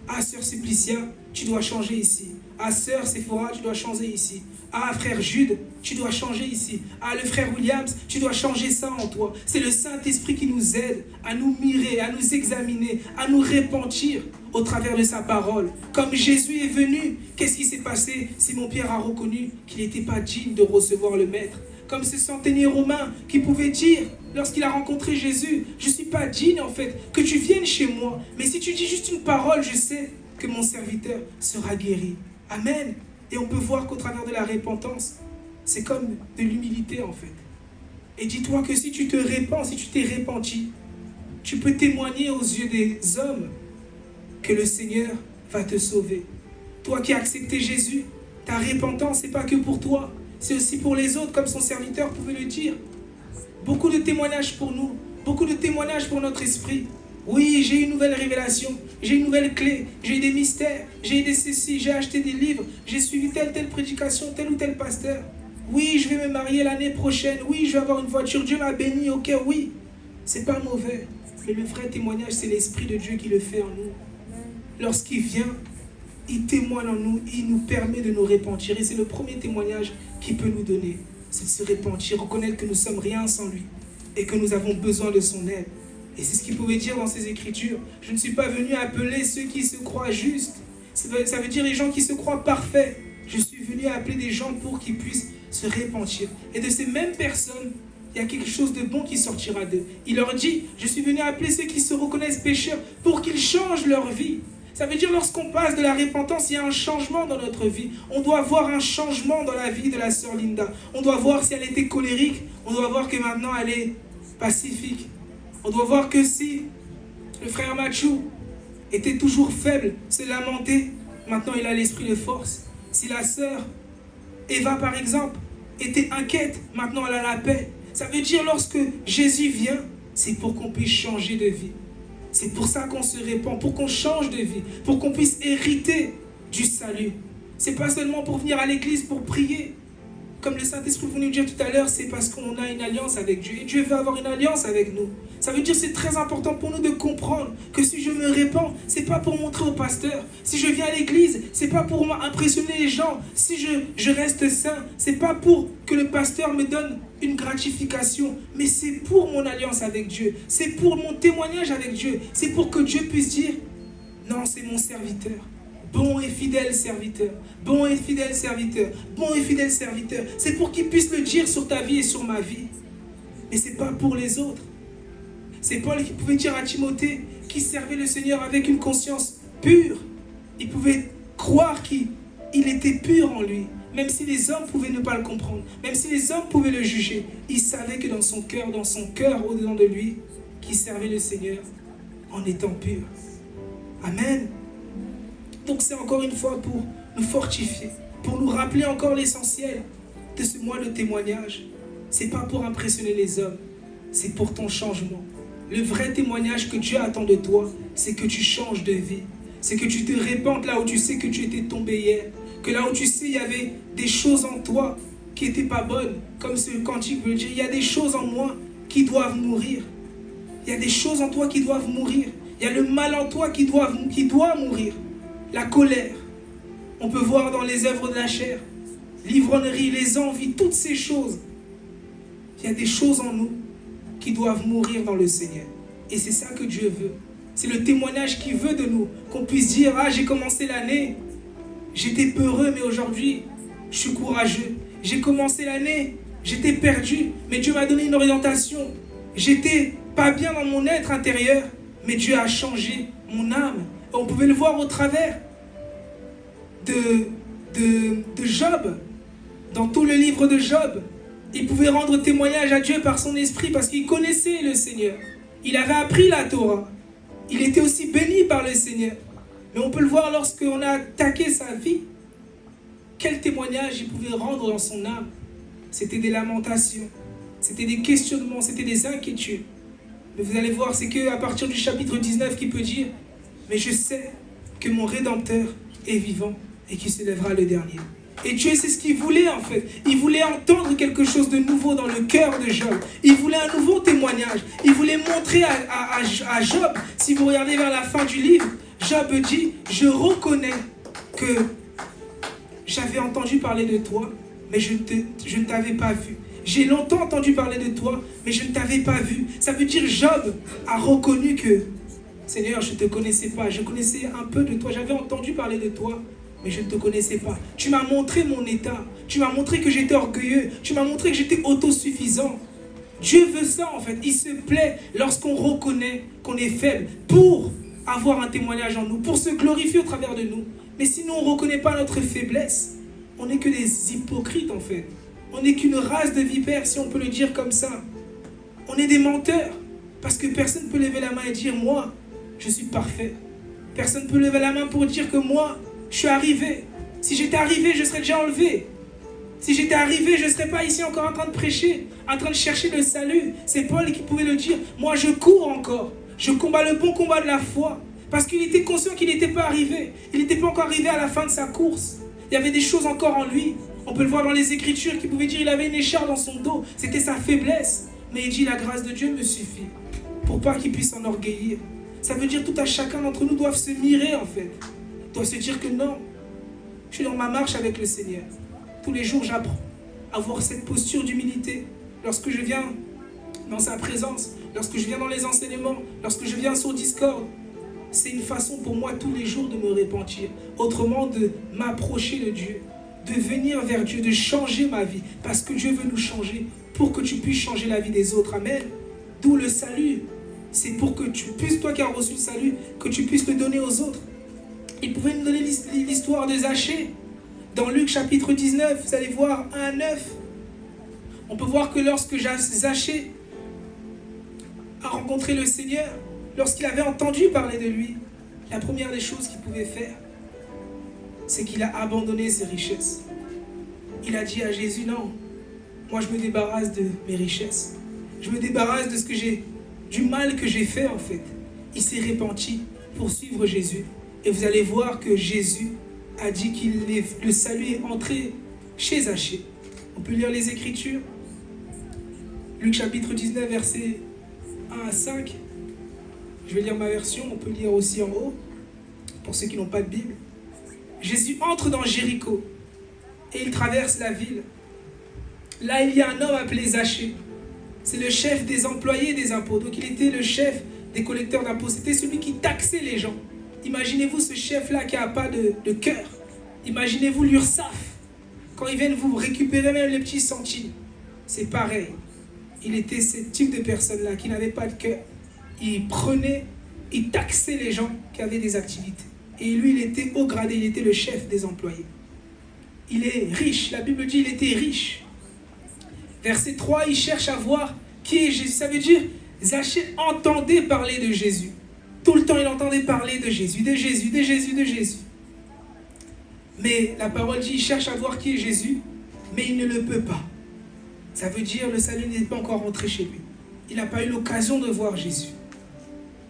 Ah, Sœur Simplicia, tu dois changer ici. Ah, Sœur Sephora, tu dois changer ici. Ah, frère Jude, tu dois changer ici. Ah, le frère Williams, tu dois changer ça en toi. C'est le Saint-Esprit qui nous aide à nous mirer, à nous examiner, à nous repentir au travers de sa parole. Comme Jésus est venu, qu'est-ce qui s'est passé? Simon-Pierre a reconnu qu'il n'était pas digne de recevoir le Maître. Comme ce centenier romain qui pouvait dire, lorsqu'il a rencontré Jésus, je ne suis pas digne en fait que tu viennes chez moi. Mais si tu dis juste une parole, je sais que mon serviteur sera guéri. Amen. Et on peut voir qu'au travers de la repentance, c'est comme de l'humilité en fait. Et dis-toi que si tu te répands, si tu t'es repenti, tu peux témoigner aux yeux des hommes que le Seigneur va te sauver. Toi qui as accepté Jésus, ta repentance, ce n'est pas que pour toi, c'est aussi pour les autres, comme son serviteur pouvait le dire. Beaucoup de témoignages pour nous, beaucoup de témoignages pour notre esprit. Oui, j'ai une nouvelle révélation, j'ai une nouvelle clé, j'ai des mystères, j'ai des ceci, j'ai acheté des livres, j'ai suivi telle prédication, tel ou tel pasteur. Oui, je vais me marier l'année prochaine, oui, je vais avoir une voiture, Dieu m'a béni, ok, oui. C'est pas mauvais, mais le vrai témoignage, c'est l'Esprit de Dieu qui le fait en nous. Lorsqu'il vient, il témoigne en nous, il nous permet de nous repentir. Et c'est le premier témoignage qu'il peut nous donner, c'est de se repentir, reconnaître que nous ne sommes rien sans lui et que nous avons besoin de son aide. Et c'est ce qu'il pouvait dire dans ses Écritures. Je ne suis pas venu appeler ceux qui se croient justes. Ça veut dire les gens qui se croient parfaits. Je suis venu appeler des gens pour qu'ils puissent se repentir. Et de ces mêmes personnes, il y a quelque chose de bon qui sortira d'eux. Il leur dit, je suis venu appeler ceux qui se reconnaissent pécheurs pour qu'ils changent leur vie. Ça veut dire lorsqu'on passe de la repentance, il y a un changement dans notre vie. On doit voir un changement dans la vie de la sœur Linda. On doit voir si elle était colérique. On doit voir que maintenant elle est pacifique. On doit voir que si le frère Mathieu était toujours faible, se lamentait, maintenant il a l'esprit de force. Si la sœur Eva, par exemple, était inquiète, maintenant elle a la paix. Ça veut dire lorsque Jésus vient, c'est pour qu'on puisse changer de vie. C'est pour ça qu'on se répand, pour qu'on change de vie, pour qu'on puisse hériter du salut. C'est pas seulement pour venir à l'église pour prier. comme le Saint-Esprit vous nous dire tout à l'heure, c'est parce qu'on a une alliance avec Dieu. Et Dieu veut avoir une alliance avec nous. Ça veut dire que c'est très important pour nous de comprendre que si je me répands, c'est pas pour montrer au pasteur. Si je viens à l'église, c'est pas pour impressionner les gens. Si je reste saint, c'est pas pour que le pasteur me donne une gratification, mais c'est pour mon alliance avec Dieu. C'est pour mon témoignage avec Dieu. C'est pour que Dieu puisse dire, non, c'est mon serviteur. Bon et fidèle serviteur, bon et fidèle serviteur, bon et fidèle serviteur. C'est pour qu'il puisse le dire sur ta vie et sur ma vie. Mais ce n'est pas pour les autres. C'est Paul qui pouvait dire à Timothée qu'il servait le Seigneur avec une conscience pure. Il pouvait croire qu'il était pur en lui. Même si les hommes pouvaient ne pas le comprendre, même si les hommes pouvaient le juger, il savait que dans son cœur au-dedans de lui, qu'il servait le Seigneur en étant pur. Amen. Donc c'est encore une fois pour nous fortifier, pour nous rappeler encore l'essentiel de ce mois de témoignage. Ce n'est pas pour impressionner les hommes, c'est pour ton changement. Le vrai témoignage que Dieu attend de toi, c'est que tu changes de vie. C'est que tu te répandes là où tu sais que tu étais tombé hier. Que là où tu sais il y avait des choses en toi qui n'étaient pas bonnes. Comme ce cantique veut dire, il y a des choses en moi qui doivent mourir. Il y a des choses en toi qui doivent mourir. Il y a le mal en toi qui doit mourir. La colère, on peut voir dans les œuvres de la chair, l'ivrognerie, les envies, toutes ces choses. Il y a des choses en nous qui doivent mourir dans le Seigneur. Et c'est ça que Dieu veut. C'est le témoignage qu'il veut de nous. Qu'on puisse dire, ah, j'ai commencé l'année, j'étais peureux, mais aujourd'hui, je suis courageux. J'ai commencé l'année, j'étais perdu, mais Dieu m'a donné une orientation. J'étais pas bien dans mon être intérieur, mais Dieu a changé mon âme. Et on pouvait le voir au travers de Job. Dans tout le livre de Job, il pouvait rendre témoignage à Dieu par son esprit parce qu'il connaissait le Seigneur. Il avait appris la Torah. Il était aussi béni par le Seigneur. Mais on peut le voir lorsqu'on a attaqué sa vie. Quel témoignage il pouvait rendre dans son âme. C'était des lamentations, c'était des questionnements, c'était des inquiétudes. Mais vous allez voir, c'est qu'à partir du chapitre 19 qu'il peut dire, mais je sais que mon Rédempteur est vivant et qu'il se lèvera le dernier. Et Dieu, c'est ce qu'il voulait en fait. Il voulait entendre quelque chose de nouveau dans le cœur de Job. Il voulait un nouveau témoignage. Il voulait montrer à Job, si vous regardez vers la fin du livre, Job dit, je reconnais que j'avais entendu parler de toi, mais je ne t'avais pas vu. J'ai longtemps entendu parler de toi, mais je ne t'avais pas vu. Ça veut dire Job a reconnu que, Seigneur, je ne te connaissais pas. Je connaissais un peu de toi. J'avais entendu parler de toi, mais je ne te connaissais pas. Tu m'as montré mon état. Tu m'as montré que j'étais orgueilleux. Tu m'as montré que j'étais autosuffisant. Dieu veut ça en fait. Il se plaît lorsqu'on reconnaît qu'on est faible pour avoir un témoignage en nous, pour se glorifier au travers de nous. Mais sinon on ne reconnaît pas notre faiblesse. On n'est que des hypocrites en fait. On n'est qu'une race de vipères, si on peut le dire comme ça. On est des menteurs. Parce que personne ne peut lever la main et dire, moi, je suis parfait. Personne ne peut lever la main pour dire que moi, je suis arrivé. Si j'étais arrivé, je serais déjà enlevé. Si j'étais arrivé, je ne serais pas ici encore en train de prêcher, en train de chercher le salut. C'est Paul qui pouvait le dire. Moi, je cours encore. Je combats le bon combat de la foi. Parce qu'il était conscient qu'il n'était pas arrivé. Il n'était pas encore arrivé à la fin de sa course. Il y avait des choses encore en lui. On peut le voir dans les Écritures qui pouvaient dire qu'il avait une écharpe dans son dos. C'était sa faiblesse. Mais il dit, la grâce de Dieu me suffit. Pour pas qu'il puisse s'enorgueillir. Ça veut dire tout à chacun d'entre nous doivent se mirer en fait. Doit se dire que non, je suis dans ma marche avec le Seigneur. Tous les jours, j'apprends à avoir cette posture d'humilité. Lorsque je viens dans sa présence, lorsque je viens dans les enseignements, lorsque je viens sur Discord, c'est une façon pour moi tous les jours de me repentir. Autrement, de m'approcher de Dieu, de venir vers Dieu, de changer ma vie. Parce que Dieu veut nous changer pour que tu puisses changer la vie des autres. Amen. D'où le salut. C'est pour que tu puisses, toi qui as reçu le salut, que tu puisses le donner aux autres. Il pouvait nous donner l'histoire de Zachée. Dans Luc chapitre 19, vous allez voir 1 à 9. On peut voir que lorsque Zachée a rencontré le Seigneur, lorsqu'il avait entendu parler de lui, la première des choses qu'il pouvait faire, c'est qu'il a abandonné ses richesses. Il a dit à Jésus, non, moi je me débarrasse de mes richesses. Je me débarrasse de ce que du mal que j'ai fait en fait. Il s'est repenti pour suivre Jésus. Et vous allez voir que Jésus a dit que le salut est entré chez Zachée. On peut lire les Écritures. Luc chapitre 19, versets 1 à 5. Je vais lire ma version, on peut lire aussi en haut, pour ceux qui n'ont pas de Bible. Jésus entre dans Jéricho et il traverse la ville. Là, il y a un homme appelé Zachée. C'est le chef des employés des impôts. Donc, il était le chef des collecteurs d'impôts. C'était celui qui taxait les gens. Imaginez-vous ce chef-là qui n'a pas de cœur. Imaginez-vous l'URSSAF. Quand ils viennent vous récupérer même les petits centimes. C'est pareil. Il était ce type de personne-là qui n'avait pas de cœur. Il prenait, il taxait les gens qui avaient des activités. Et lui, il était haut gradé, il était le chef des employés. Il est riche. La Bible dit qu'il était riche. Verset 3, il cherche à voir qui est Jésus. Ça veut dire, Zachée entendait parler de Jésus. Tout le temps, il entendait parler de Jésus, de Jésus, de Jésus, de Jésus. Mais la parole dit, il cherche à voir qui est Jésus, mais il ne le peut pas. Ça veut dire, le salut n'est pas encore rentré chez lui. Il n'a pas eu l'occasion de voir Jésus.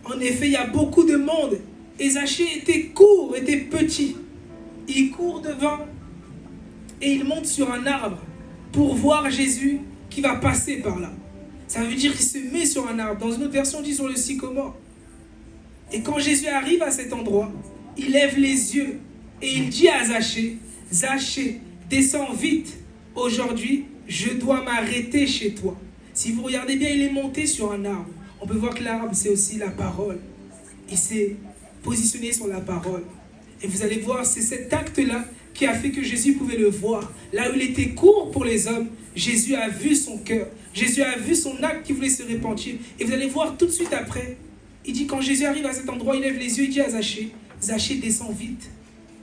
En effet, il y a beaucoup de monde. Et Zachée était court, était petit. Il court devant et il monte sur un arbre pour voir Jésus qui va passer par là. Ça veut dire qu'il se met sur un arbre. Dans une autre version, on dit sur le sycomore. Et quand Jésus arrive à cet endroit, il lève les yeux et il dit à Zachée, « Zachée, descends vite. Aujourd'hui, je dois m'arrêter chez toi. » Si vous regardez bien, il est monté sur un arbre. On peut voir que l'arbre, c'est aussi la parole. Il s'est positionné sur la parole. Et vous allez voir, c'est cet acte-là qui a fait que Jésus pouvait le voir. Là où il était court pour les hommes, Jésus a vu son cœur. Jésus a vu son acte qui voulait se repentir. Et vous allez voir tout de suite après, il dit, quand Jésus arrive à cet endroit, il lève les yeux, il dit à Zachée, « Zachée, descends vite.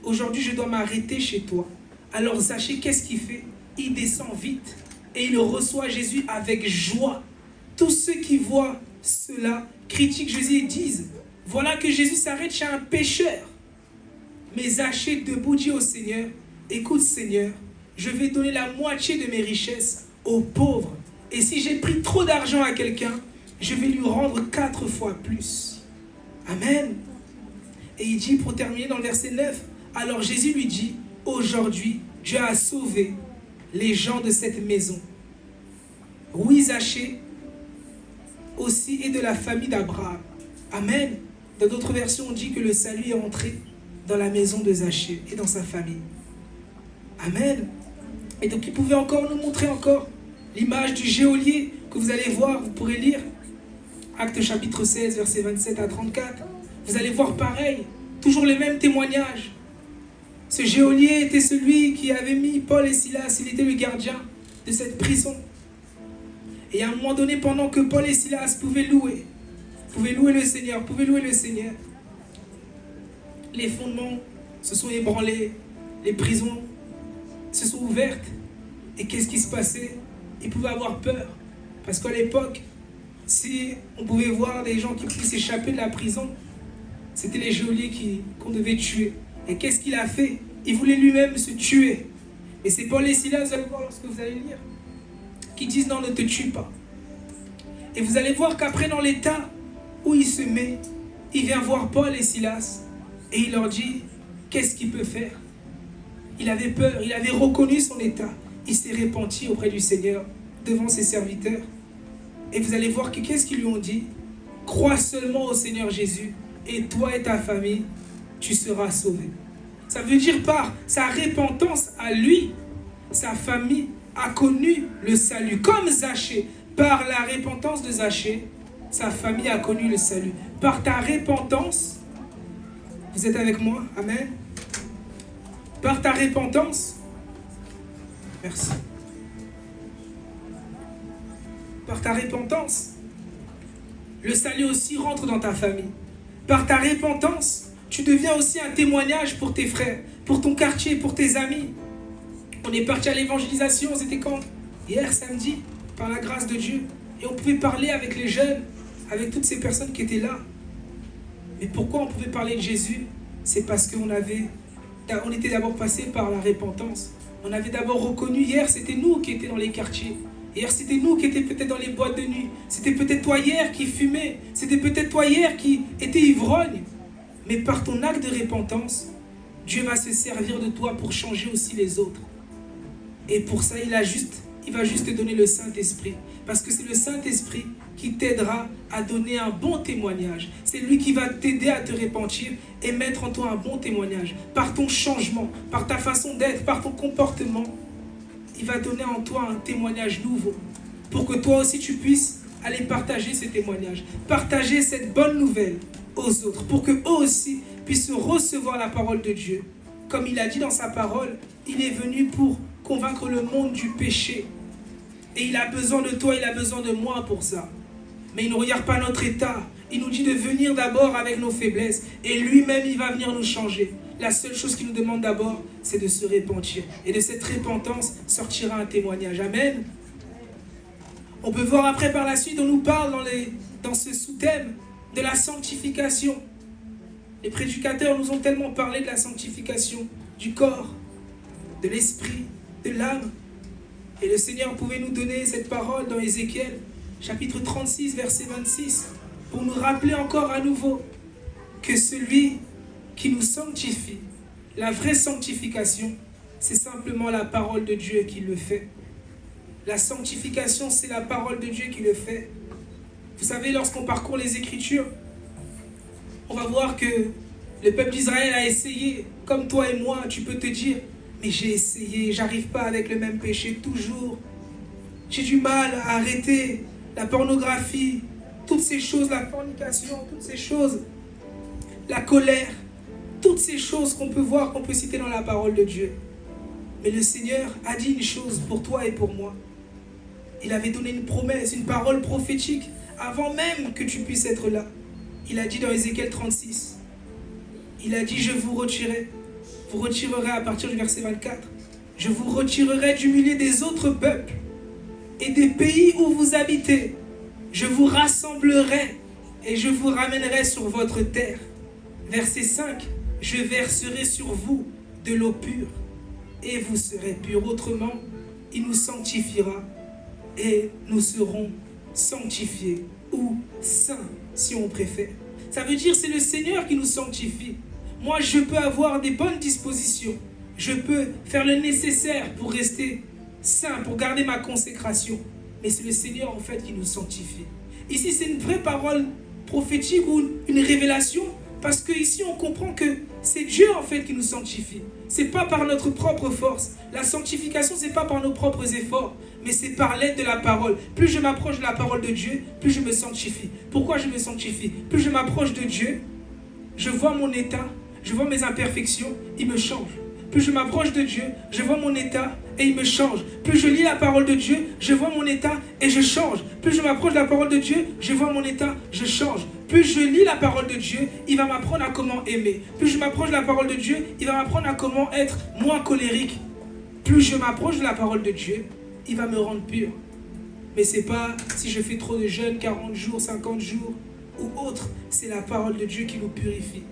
Aujourd'hui, je dois m'arrêter chez toi. » Alors Zachée, qu'est-ce qu'il fait? Il descend vite et il reçoit Jésus avec joie. Tous ceux qui voient cela critiquent Jésus et disent, « Voilà que Jésus s'arrête chez un pécheur. » Mais Zachée debout dit au Seigneur, « Écoute Seigneur, je vais donner la moitié de mes richesses aux pauvres. Et si j'ai pris trop d'argent à quelqu'un, je vais lui rendre 4 fois plus. » Amen. Et il dit, pour terminer dans le verset 9, « Alors Jésus lui dit, aujourd'hui, Dieu a sauvé les gens de cette maison. Oui, Zachée aussi est de la famille d'Abraham. » Amen. Dans d'autres versions, on dit que le salut est entré dans la maison de Zachée et dans sa famille. Amen. Et donc, il pouvait encore nous montrer encore l'image du geôlier que vous allez voir, vous pourrez lire. Actes chapitre 16, versets 27 à 34. Vous allez voir pareil, toujours les mêmes témoignages. Ce geôlier était celui qui avait mis Paul et Silas, il était le gardien de cette prison. Et à un moment donné, pendant que Paul et Silas pouvaient louer le Seigneur, les fondements se sont ébranlés, les prisons se sont ouvertes. Et qu'est-ce qui se passait? Ils pouvaient avoir peur. Parce qu'à l'époque, si on pouvait voir des gens qui pouvaient s'échapper de la prison, c'était les geôliers qu'on devait tuer. Et qu'est-ce qu'il a fait? Il voulait lui-même se tuer. Et c'est Paul et Silas, vous allez voir lorsque vous allez lire, qui disent non, ne te tue pas. Et vous allez voir qu'après, dans l'état où il se met, il vient voir Paul et Silas et il leur dit qu'est-ce qu'il peut faire. Il avait peur, il avait reconnu son état. Il s'est repenti auprès du Seigneur devant ses serviteurs. Et vous allez voir que qu'est-ce qu'ils lui ont dit? Crois seulement au Seigneur Jésus et toi et ta famille, tu seras sauvé. Ça veut dire par sa repentance à lui, sa famille a connu le salut. Comme Zachée, par la repentance de Zachée, sa famille a connu le salut. Par ta repentance, vous êtes avec moi? Amen. Par ta repentance, merci. Par ta repentance, le salut aussi rentre dans ta famille. Par ta repentance, tu deviens aussi un témoignage pour tes frères, pour ton quartier, pour tes amis. On est parti à l'évangélisation, c'était quand? Hier, samedi, par la grâce de Dieu. Et on pouvait parler avec les jeunes, avec toutes ces personnes qui étaient là. Mais pourquoi on pouvait parler de Jésus? C'est parce qu'on était d'abord passé par la repentance. On avait d'abord reconnu, hier, c'était nous qui étions dans les quartiers. Hier, c'était nous qui étions peut-être dans les boîtes de nuit. C'était peut-être toi hier qui fumais. C'était peut-être toi hier qui étais ivrogne. Mais par ton acte de repentance, Dieu va se servir de toi pour changer aussi les autres. Et pour ça, il va juste te donner le Saint-Esprit. Parce que c'est le Saint-Esprit qui t'aidera à donner un bon témoignage. C'est lui qui va t'aider à te repentir et mettre en toi un bon témoignage. Par ton changement, par ta façon d'être, par ton comportement, il va donner en toi un témoignage nouveau. Pour que toi aussi tu puisses aller partager ces témoignages. Partager cette bonne nouvelle aux autres. Pour qu'eux aussi puissent recevoir la parole de Dieu. Comme il a dit dans sa parole, il est venu pour convaincre le monde du péché. Et il a besoin de toi, il a besoin de moi pour ça. Mais il ne regarde pas notre état. Il nous dit de venir d'abord avec nos faiblesses. Et lui-même, il va venir nous changer. La seule chose qu'il nous demande d'abord, c'est de se repentir. Et de cette repentance sortira un témoignage. Amen. On peut voir après par la suite, on nous parle dans ce sous-thème de la sanctification. Les prédicateurs nous ont tellement parlé de la sanctification du corps, de l'esprit, de l'âme. Et le Seigneur pouvait nous donner cette parole dans Ézéchiel, chapitre 36, verset 26, pour nous rappeler encore à nouveau que celui qui nous sanctifie, la vraie sanctification, c'est simplement la parole de Dieu qui le fait. La sanctification, c'est la parole de Dieu qui le fait. Vous savez, lorsqu'on parcourt les Écritures, on va voir que le peuple d'Israël a essayé, comme toi et moi, tu peux te dire, mais j'ai essayé, j'arrive pas avec le même péché toujours. J'ai du mal à arrêter la pornographie, toutes ces choses, la fornication, toutes ces choses, la colère, toutes ces choses qu'on peut voir, qu'on peut citer dans la parole de Dieu. Mais le Seigneur a dit une chose pour toi et pour moi. Il avait donné une promesse, une parole prophétique, avant même que tu puisses être là. Il a dit dans Ézéchiel 36, il a dit, je vous retirerez à partir du verset 24, je vous retirerai du milieu des autres peuples et des pays où vous habitez. Je vous rassemblerai et je vous ramènerai sur votre terre. Verset 5, je verserai sur vous de l'eau pure et vous serez purs. Autrement, il nous sanctifiera et nous serons sanctifiés ou saints si on préfère. Ça veut dire que c'est le Seigneur qui nous sanctifie. Moi, je peux avoir des bonnes dispositions. Je peux faire le nécessaire pour rester saint, pour garder ma consécration. Mais c'est le Seigneur, en fait, qui nous sanctifie. Ici, c'est une vraie parole prophétique ou une révélation. Parce qu'ici, on comprend que c'est Dieu, en fait, qui nous sanctifie. Ce n'est pas par notre propre force. La sanctification, ce n'est pas par nos propres efforts. Mais c'est par l'aide de la parole. Plus je m'approche de la parole de Dieu, plus je me sanctifie. Pourquoi je me sanctifie? Plus je m'approche de Dieu, je vois mon état, je vois mes imperfections, il me change. Plus je m'approche de Dieu, je vois mon état et il me change. Plus je lis la parole de Dieu, je vois mon état et je change. Plus je m'approche de la parole de Dieu, je vois mon état, je change. Plus je lis la parole de Dieu, il va m'apprendre à comment aimer. Plus je m'approche de la parole de Dieu, il va m'apprendre à comment être moins colérique. Plus je m'approche de la parole de Dieu, il va me rendre pur. Mais c'est pas si je fais trop de jeûnes, 40 jours, 50 jours ou autre. C'est la parole de Dieu qui nous purifie.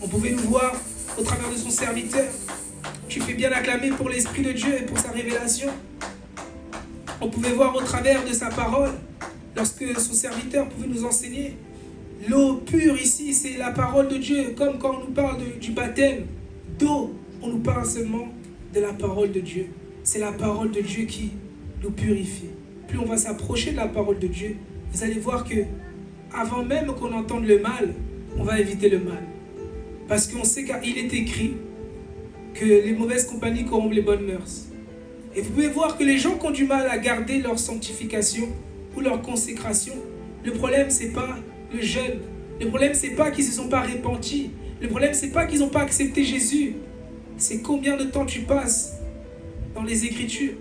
On pouvait nous voir au travers de son serviteur. Tu fais bien acclamer pour l'Esprit de Dieu et pour sa révélation. On pouvait voir au travers de sa parole, lorsque son serviteur pouvait nous enseigner. L'eau pure ici, c'est la parole de Dieu. Comme quand on nous parle du baptême d'eau, on nous parle seulement de la parole de Dieu. C'est la parole de Dieu qui nous purifie. Plus on va s'approcher de la parole de Dieu, vous allez voir que avant même qu'on entende le mal, on va éviter le mal. Parce qu'on sait qu'il est écrit que les mauvaises compagnies corrompent les bonnes mœurs. Et vous pouvez voir que les gens qui ont du mal à garder leur sanctification ou leur consécration, le problème, ce n'est pas le jeûne. Le problème, ce n'est pas qu'ils ne se sont pas repentis. Le problème, ce n'est pas qu'ils n'ont pas accepté Jésus. C'est combien de temps tu passes dans les Écritures.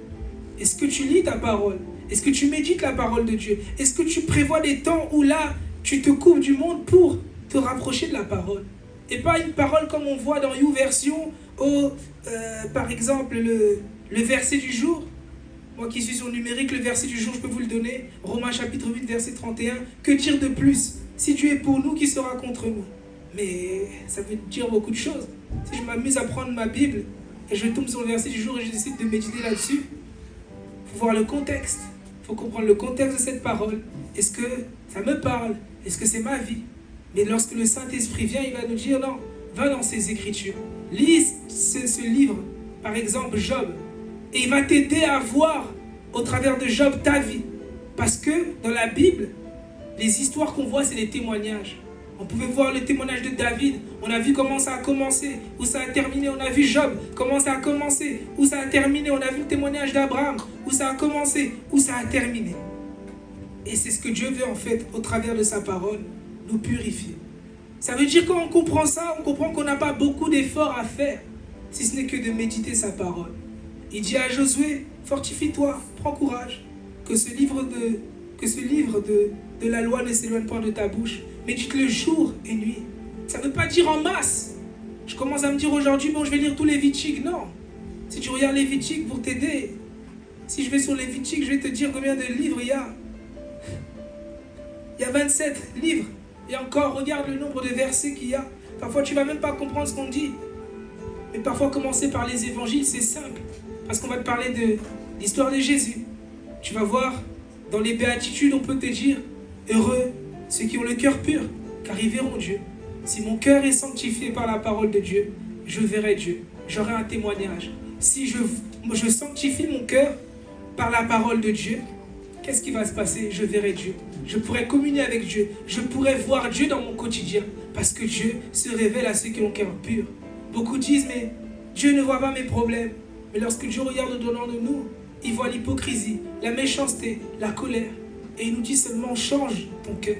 Est-ce que tu lis ta parole? Est-ce que tu médites la parole de Dieu? Est-ce que tu prévois des temps où là, tu te coupes du monde pour te rapprocher de la parole? Et pas une parole comme on voit dans YouVersion, par exemple, le verset du jour. Moi qui suis sur numérique, le verset du jour, je peux vous le donner. Romains chapitre 8, verset 31. Que dire de plus? Si Dieu est pour nous, qui sera contre nous? Mais ça veut dire beaucoup de choses. Si je m'amuse à prendre ma Bible et je tombe sur le verset du jour et je décide de méditer là-dessus, il faut voir le contexte. Il faut comprendre le contexte de cette parole. Est-ce que ça me parle? Est-ce que c'est ma vie? Mais lorsque le Saint-Esprit vient, il va nous dire non, va dans ces Écritures. Lis ce livre. Par exemple, Job. Et il va t'aider à voir au travers de Job ta vie. Parce que dans la Bible, les histoires qu'on voit, c'est des témoignages. On pouvait voir le témoignage de David. On a vu comment ça a commencé, où ça a terminé. On a vu Job, comment ça a commencé, où ça a terminé. On a vu le témoignage d'Abraham, où ça a commencé, où ça a terminé. Et c'est ce que Dieu veut en fait, au travers de sa parole, nous purifier. Ça veut dire quand on comprend ça, on comprend qu'on n'a pas beaucoup d'efforts à faire, si ce n'est que de méditer sa parole. Il dit à Josué, fortifie-toi, prends courage, que ce livre de la loi ne s'éloigne pas de ta bouche. Médite-le jour et nuit. Ça ne veut pas dire en masse. Je commence à me dire aujourd'hui, bon, je vais lire tous les Lévitique. Non. Si tu regardes les Lévitique pour t'aider, si je vais sur les Lévitique, je vais te dire combien de livres il y a. Il y a 27 livres. Et encore, regarde le nombre de versets qu'il y a. Parfois, tu ne vas même pas comprendre ce qu'on dit. Mais parfois, commencer par les évangiles, c'est simple. Parce qu'on va te parler de l'histoire de Jésus. Tu vas voir, dans les béatitudes, on peut te dire, heureux ceux qui ont le cœur pur, car ils verront Dieu. Si mon cœur est sanctifié par la parole de Dieu, je verrai Dieu. J'aurai un témoignage. Si je sanctifie mon cœur par la parole de Dieu, qu'est-ce qui va se passer? Je verrai Dieu. Je pourrai communier avec Dieu. Je pourrai voir Dieu dans mon quotidien. Parce que Dieu se révèle à ceux qui ont le cœur pur. Beaucoup disent, mais Dieu ne voit pas mes problèmes. Mais lorsque Dieu regarde au-dedans de nous, il voit l'hypocrisie, la méchanceté, la colère. Et il nous dit seulement, change ton cœur.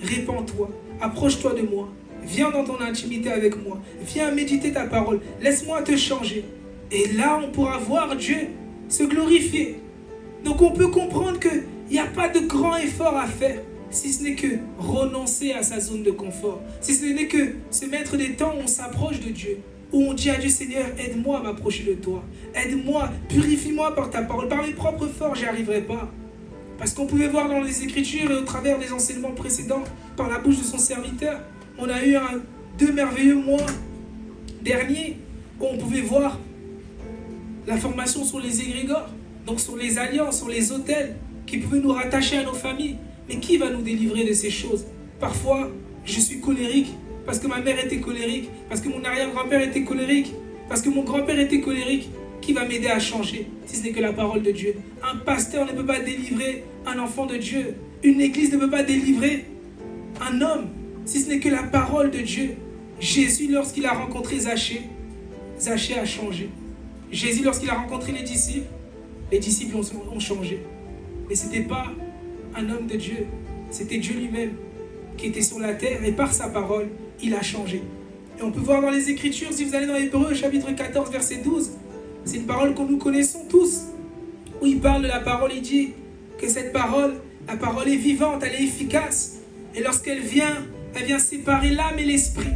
Répands-toi. Approche-toi de moi. Viens dans ton intimité avec moi. Viens méditer ta parole. Laisse-moi te changer. Et là, on pourra voir Dieu se glorifier. Donc on peut comprendre qu'il n'y a pas de grand effort à faire, si ce n'est que renoncer à sa zone de confort, si ce n'est que se mettre des temps où on s'approche de Dieu, où on dit à Dieu, Seigneur, aide-moi à m'approcher de toi, aide-moi, purifie-moi par ta parole, par mes propres forces, j'y arriverai pas. Parce qu'on pouvait voir dans les Écritures et au travers des enseignements précédents, par la bouche de son serviteur, on a eu 2 merveilleux mois derniers, où on pouvait voir la formation sur les égrégores. Donc sur les alliances, sur les autels qui pouvaient nous rattacher à nos familles. Mais qui va nous délivrer de ces choses? Parfois, je suis colérique parce que ma mère était colérique, parce que mon arrière-grand-père était colérique, parce que mon grand-père était colérique. Qui va m'aider à changer si ce n'est que la parole de Dieu? Un pasteur ne peut pas délivrer un enfant de Dieu. Une église ne peut pas délivrer un homme si ce n'est que la parole de Dieu. Jésus, lorsqu'il a rencontré Zachée, Zachée a changé. Jésus, lorsqu'il a rencontré les disciples ont changé. Mais ce n'était pas un homme de Dieu. C'était Dieu lui-même qui était sur la terre et par sa parole, il a changé. Et on peut voir dans les Écritures, si vous allez dans Hébreux, chapitre 14, verset 12, c'est une parole que nous connaissons tous, où il parle de la parole, il dit que cette parole, la parole est vivante, elle est efficace. Et lorsqu'elle vient, elle vient séparer l'âme et l'esprit.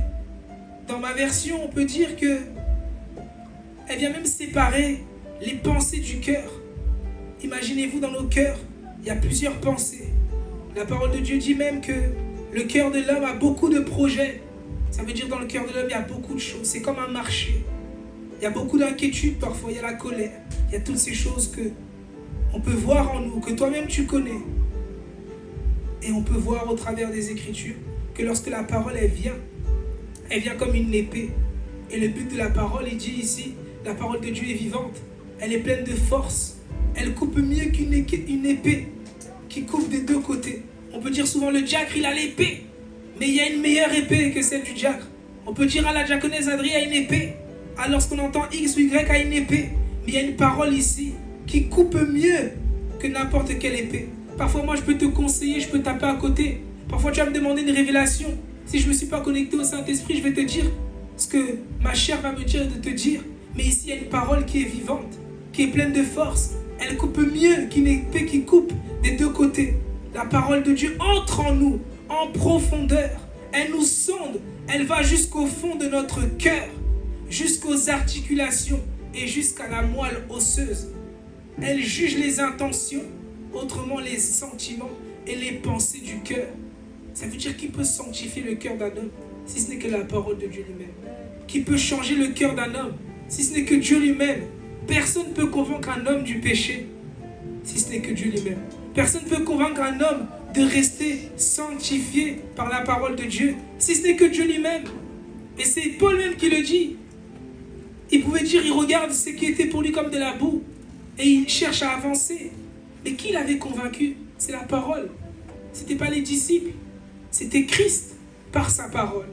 Dans ma version, on peut dire que elle vient même séparer les pensées du cœur. Imaginez-vous, dans nos cœurs, il y a plusieurs pensées. La parole de Dieu dit même que le cœur de l'homme a beaucoup de projets. Ça veut dire dans le cœur de l'homme, il y a beaucoup de choses. C'est comme un marché. Il y a beaucoup d'inquiétudes parfois, il y a la colère. Il y a toutes ces choses que on peut voir en nous, que toi-même tu connais. Et on peut voir au travers des Écritures que lorsque la parole, elle vient comme une épée. Et le but de la parole, il dit ici, la parole de Dieu est vivante. Elle est pleine de force. Elle coupe mieux qu'une épée qui coupe des deux côtés. On peut dire souvent le diacre, il a l'épée. Mais il y a une meilleure épée que celle du diacre. On peut dire à la diaconesse Adrie a une épée. Alors lorsqu'on entend X ou Y a une épée. Mais il y a une parole ici qui coupe mieux que n'importe quelle épée. Parfois moi je peux te conseiller, je peux taper à côté. Parfois tu vas me demander une révélation. Si je ne me suis pas connecté au Saint-Esprit, je vais te dire ce que ma chair va me dire de te dire. Mais ici il y a une parole qui est vivante, qui est pleine de force. Elle coupe mieux qu'une épée qui coupe des deux côtés. La parole de Dieu entre en nous, en profondeur. Elle nous sonde, elle va jusqu'au fond de notre cœur, jusqu'aux articulations et jusqu'à la moelle osseuse. Elle juge les intentions, autrement les sentiments et les pensées du cœur. Ça veut dire qui peut sanctifier le cœur d'un homme, si ce n'est que la parole de Dieu lui-même. Qui peut changer le cœur d'un homme, si ce n'est que Dieu lui-même. Personne ne peut convaincre un homme du péché, si ce n'est que Dieu lui-même. Personne ne peut convaincre un homme de rester sanctifié par la parole de Dieu, si ce n'est que Dieu lui-même. Et c'est Paul même qui le dit. Il pouvait dire, il regarde ce qui était pour lui comme de la boue. Et il cherche à avancer. Mais qui l'avait convaincu? C'est la parole. Ce n'était pas les disciples. C'était Christ, par sa parole.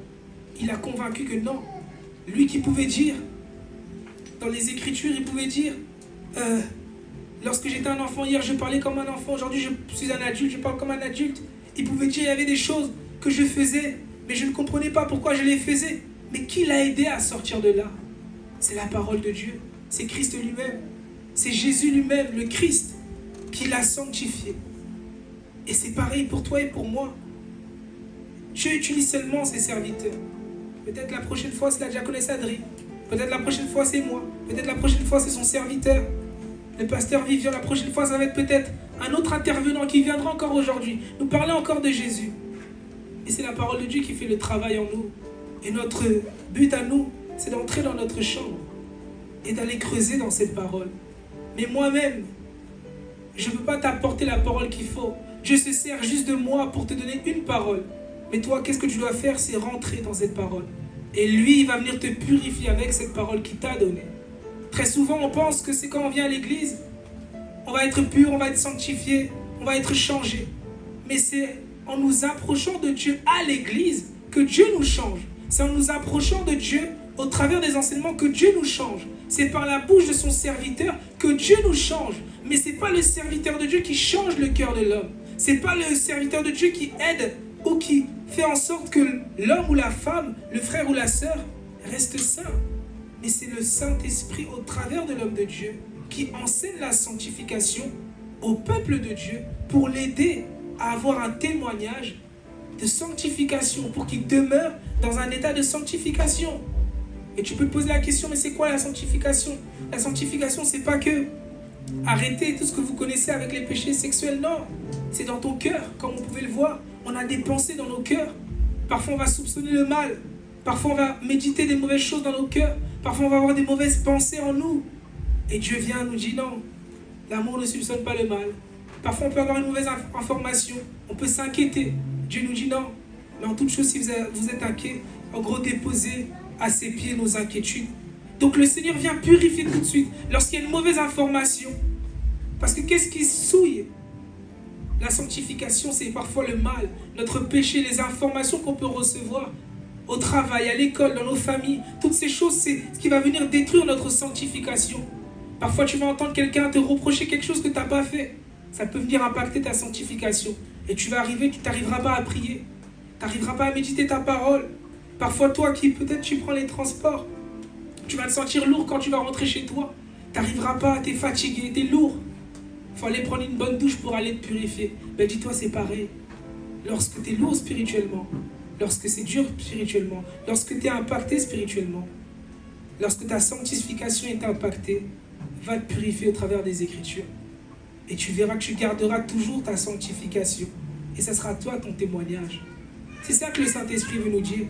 Il a convaincu que non. Lui qui pouvait dire, dans les Écritures, il pouvait dire, lorsque j'étais un enfant hier, je parlais comme un enfant. Aujourd'hui, je suis un adulte, je parle comme un adulte. Il pouvait dire, il y avait des choses que je faisais, mais je ne comprenais pas pourquoi je les faisais. Mais qui l'a aidé à sortir de là? C'est la parole de Dieu. C'est Christ lui-même. C'est Jésus lui-même, le Christ, qui l'a sanctifié. Et c'est pareil pour toi et pour moi. Dieu utilise seulement ses serviteurs. Peut-être la prochaine fois, c'est la diaconesse Adri. Peut-être la prochaine fois, c'est moi. Peut-être la prochaine fois, c'est son serviteur. Le pasteur Vivian, la prochaine fois, ça va être peut-être un autre intervenant qui viendra encore aujourd'hui, nous parler encore de Jésus. Et c'est la parole de Dieu qui fait le travail en nous. Et notre but à nous, c'est d'entrer dans notre chambre et d'aller creuser dans cette parole. Mais moi-même, je ne peux pas t'apporter la parole qu'il faut. Dieu se sert juste de moi pour te donner une parole. Mais toi, qu'est-ce que tu dois faire? C'est rentrer dans cette parole. Et lui, il va venir te purifier avec cette parole qu'il t'a donnée. Très souvent, on pense que c'est quand on vient à l'église, on va être pur, on va être sanctifié, on va être changé. Mais c'est en nous approchant de Dieu à l'église que Dieu nous change. C'est en nous approchant de Dieu au travers des enseignements que Dieu nous change. C'est par la bouche de son serviteur que Dieu nous change. Mais ce n'est pas le serviteur de Dieu qui change le cœur de l'homme. Ce n'est pas le serviteur de Dieu qui aide ou qui fait en sorte que l'homme ou la femme, le frère ou la sœur, reste saint. Mais c'est le Saint-Esprit au travers de l'homme de Dieu qui enseigne la sanctification au peuple de Dieu pour l'aider à avoir un témoignage de sanctification, pour qu'il demeure dans un état de sanctification. Et tu peux te poser la question, mais c'est quoi la sanctification? La sanctification, c'est pas que arrêter tout ce que vous connaissez avec les péchés sexuels, non. C'est dans ton cœur, comme on pouvait le voir. On a des pensées dans nos cœurs. Parfois, on va soupçonner le mal. Parfois, on va méditer des mauvaises choses dans nos cœurs. Parfois, on va avoir des mauvaises pensées en nous. Et Dieu vient nous dire non. L'amour ne soupçonne pas le mal. Parfois, on peut avoir une mauvaise information. On peut s'inquiéter. Dieu nous dit non. Mais en toute chose, si vous êtes inquiet, en gros, déposez à ses pieds nos inquiétudes. Donc, le Seigneur vient purifier tout de suite. Lorsqu'il y a une mauvaise information. Parce que qu'est-ce qui souille? La sanctification, c'est parfois le mal. Notre péché, les informations qu'on peut recevoir au travail, à l'école, dans nos familles. Toutes ces choses, c'est ce qui va venir détruire notre sanctification. Parfois, tu vas entendre quelqu'un te reprocher quelque chose que tu n'as pas fait. Ça peut venir impacter ta sanctification. Et tu vas arriver, tu n'arriveras pas à prier. Tu n'arriveras pas à méditer ta parole. Parfois, toi qui peut-être tu prends les transports, tu vas te sentir lourd quand tu vas rentrer chez toi. Tu n'arriveras pas, tu es fatigué, tu es lourd. Il faut aller prendre une bonne douche pour aller te purifier. Ben dis-toi, c'est pareil. Lorsque tu es lourd spirituellement, lorsque c'est dur spirituellement, lorsque tu es impacté spirituellement, lorsque ta sanctification est impactée, va te purifier au travers des Écritures. Et tu verras que tu garderas toujours ta sanctification. Et ça sera toi ton témoignage. C'est ça que le Saint-Esprit veut nous dire.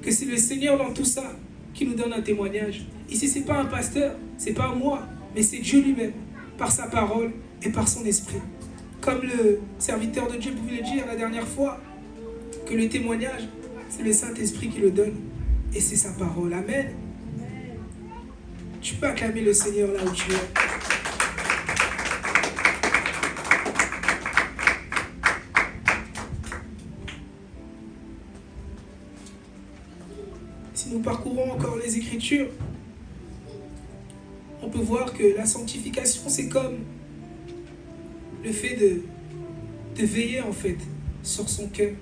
Que c'est le Seigneur dans tout ça qui nous donne un témoignage. Ici, ce n'est pas un pasteur, ce n'est pas moi, mais c'est Dieu lui-même, par sa parole et par son esprit. Comme le serviteur de Dieu pouvait le dire la dernière fois, que le témoignage, c'est le Saint-Esprit qui le donne. Et c'est sa parole. Amen. Tu peux acclamer le Seigneur là où tu es. Si nous parcourons encore les Écritures, on peut voir que la sanctification, c'est comme le fait de veiller en fait sur son cœur,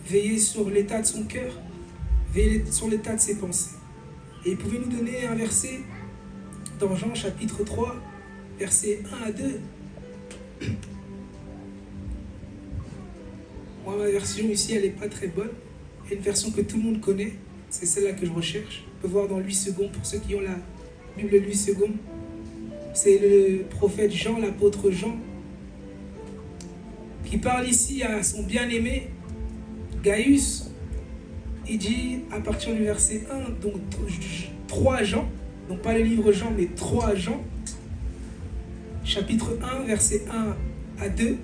veiller sur l'état de son cœur, veiller sur l'état de ses pensées. Et il pouvait nous donner un verset dans Jean chapitre 3, versets 1 à 2. Moi, ma version ici, elle n'est pas très bonne. Il y a une version que tout le monde connaît, c'est celle-là que je recherche. On peut voir dans 8 secondes, pour ceux qui ont la Bible 8 secondes. C'est le prophète Jean, l'apôtre Jean, qui parle ici à son bien-aimé Gaius. Il dit à partir du verset 1, donc 3 Jean, donc pas le livre Jean, mais 3 Jean, chapitre 1, verset 1 à 2.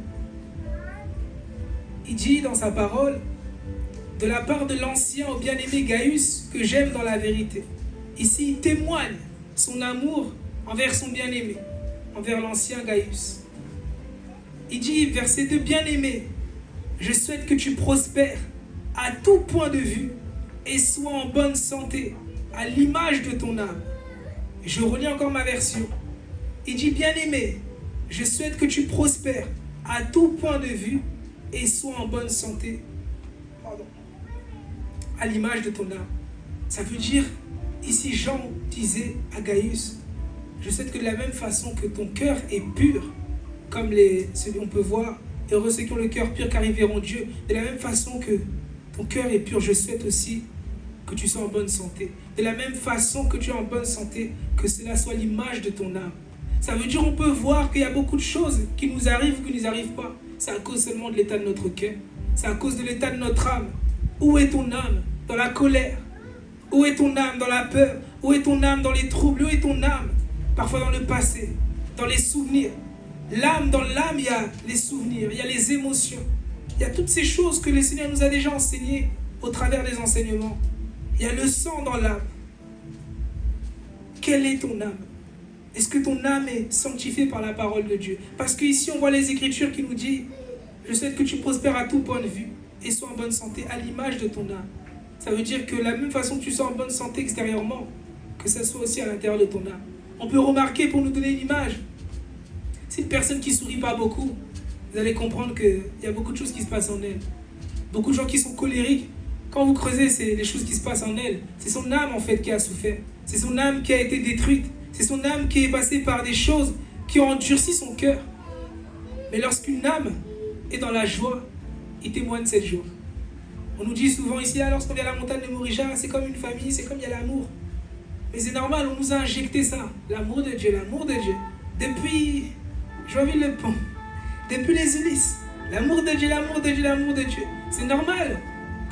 Il dit dans sa parole, de la part de l'ancien au bien-aimé Gaius, que j'aime dans la vérité. Ici, il témoigne son amour envers son bien-aimé, envers l'ancien Gaius. Il dit, verset 2, bien-aimé, je souhaite que tu prospères à tout point de vue et sois en bonne santé, à l'image de ton âme. Je relis encore ma version. Il dit, bien-aimé, je souhaite que tu prospères à tout point de vue et sois en bonne santé, à l'image de ton âme. Ça veut dire, ici Jean disait à Gaius, je souhaite que de la même façon que ton cœur est pur, comme celui on peut voir, heureux ceux qui ont le cœur pur car ils verront Dieu, de la même façon que ton cœur est pur, je souhaite aussi que tu sois en bonne santé. De la même façon que tu es en bonne santé, que cela soit l'image de ton âme. Ça veut dire qu'on peut voir qu'il y a beaucoup de choses qui nous arrivent ou qui ne nous arrivent pas. C'est à cause seulement de l'état de notre cœur. C'est à cause de l'état de notre âme. Où est ton âme? Dans la colère. Où est ton âme? Dans la peur. Où est ton âme? Dans les troubles. Où est ton âme? Parfois dans le passé, dans les souvenirs. L'âme, dans l'âme, il y a les souvenirs, il y a les émotions. Il y a toutes ces choses que le Seigneur nous a déjà enseignées au travers des enseignements. Il y a le sang dans l'âme. Quelle est ton âme? Est-ce que ton âme est sanctifiée par la parole de Dieu? Parce qu'ici, on voit les Écritures qui nous disent « Je souhaite que tu prospères à tout point de vue et sois en bonne santé à l'image de ton âme. » Ça veut dire que la même façon que tu sois en bonne santé extérieurement, que ça soit aussi à l'intérieur de ton âme. On peut remarquer, pour nous donner une image, c'est une personne qui ne sourit pas beaucoup. Vous allez comprendre qu'il y a beaucoup de choses qui se passent en elle. Beaucoup de gens qui sont colériques. Quand vous creusez, c'est les choses qui se passent en elle. C'est son âme en fait qui a souffert. C'est son âme qui a été détruite. C'est son âme qui est passée par des choses qui ont endurci son cœur. Mais lorsqu'une âme est dans la joie, il témoigne cette joie. On nous dit souvent ici, lorsqu'on vient à la montagne de Morija, c'est comme une famille, c'est comme il y a l'amour. Mais c'est normal, on nous a injecté ça. L'amour de Dieu, l'amour de Dieu. Depuis Joinville-le-Pont, depuis les Ulysses. L'amour de Dieu, l'amour de Dieu, l'amour de Dieu. C'est normal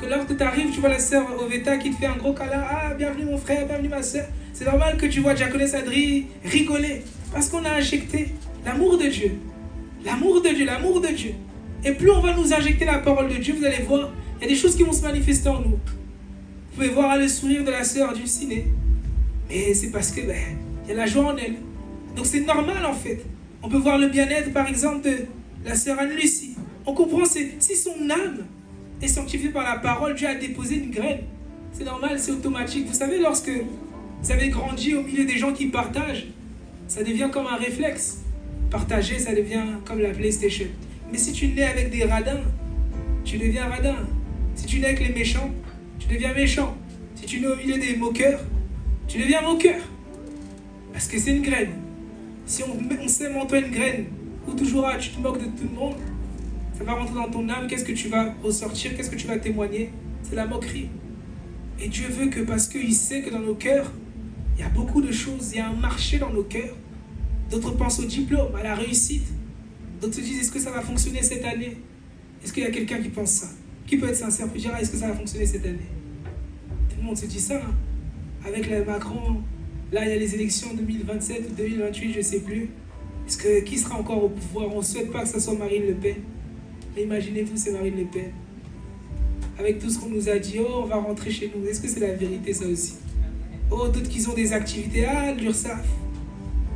que lorsque tu arrives, tu vois la sœur Oveta qui te fait un gros câlin. Ah, bienvenue mon frère, bienvenue ma sœur. C'est normal que tu vois Diaconesse Adri rigoler. Parce qu'on a injecté l'amour de Dieu. L'amour de Dieu, l'amour de Dieu. Et plus on va nous injecter la parole de Dieu, vous allez voir, il y a des choses qui vont se manifester en nous. Vous pouvez voir le sourire de la sœur du ciné. Mais c'est parce que y a la joie en elle. Donc c'est normal en fait. On peut voir le bien-être par exemple de la sœur Anne-Lucie. On comprend, si son âme est sanctifiée par la parole, Dieu a déposé une graine. C'est normal, c'est automatique. Vous savez, lorsque vous avez grandi au milieu des gens qui partagent, ça devient comme un réflexe. Partager, ça devient comme la PlayStation. Mais si tu nais avec des radins, tu deviens radin. Si tu nais avec les méchants, tu deviens méchant. Si tu nais au milieu des moqueurs, tu deviens moqueur. Parce que c'est une graine. Si on sème en toi une graine, où toujours tu te moques de tout le monde, ça va rentrer dans ton âme. Qu'est-ce que tu vas ressortir? Qu'est-ce que tu vas témoigner? C'est la moquerie. Et Dieu veut que, parce qu'il sait que dans nos cœurs, il y a beaucoup de choses, il y a un marché dans nos cœurs. D'autres pensent au diplôme, à la réussite. D'autres se disent, est-ce que ça va fonctionner cette année? Est-ce qu'il y a quelqu'un qui pense ça? Qui peut être sincère, peut dire, est-ce que ça va fonctionner cette année? Tout le monde se dit ça. Hein? Avec Macron, là il y a les élections 2027 ou 2028, je ne sais plus. Qui sera encore au pouvoir? On ne souhaite pas que ce soit Marine Le Pen. Mais imaginez-vous, c'est Marine Le Pen. Avec tout ce qu'on nous a dit, oh, on va rentrer chez nous. Est-ce que c'est la vérité, ça aussi? Oh, d'autres qui ont des activités, l'URSSAF.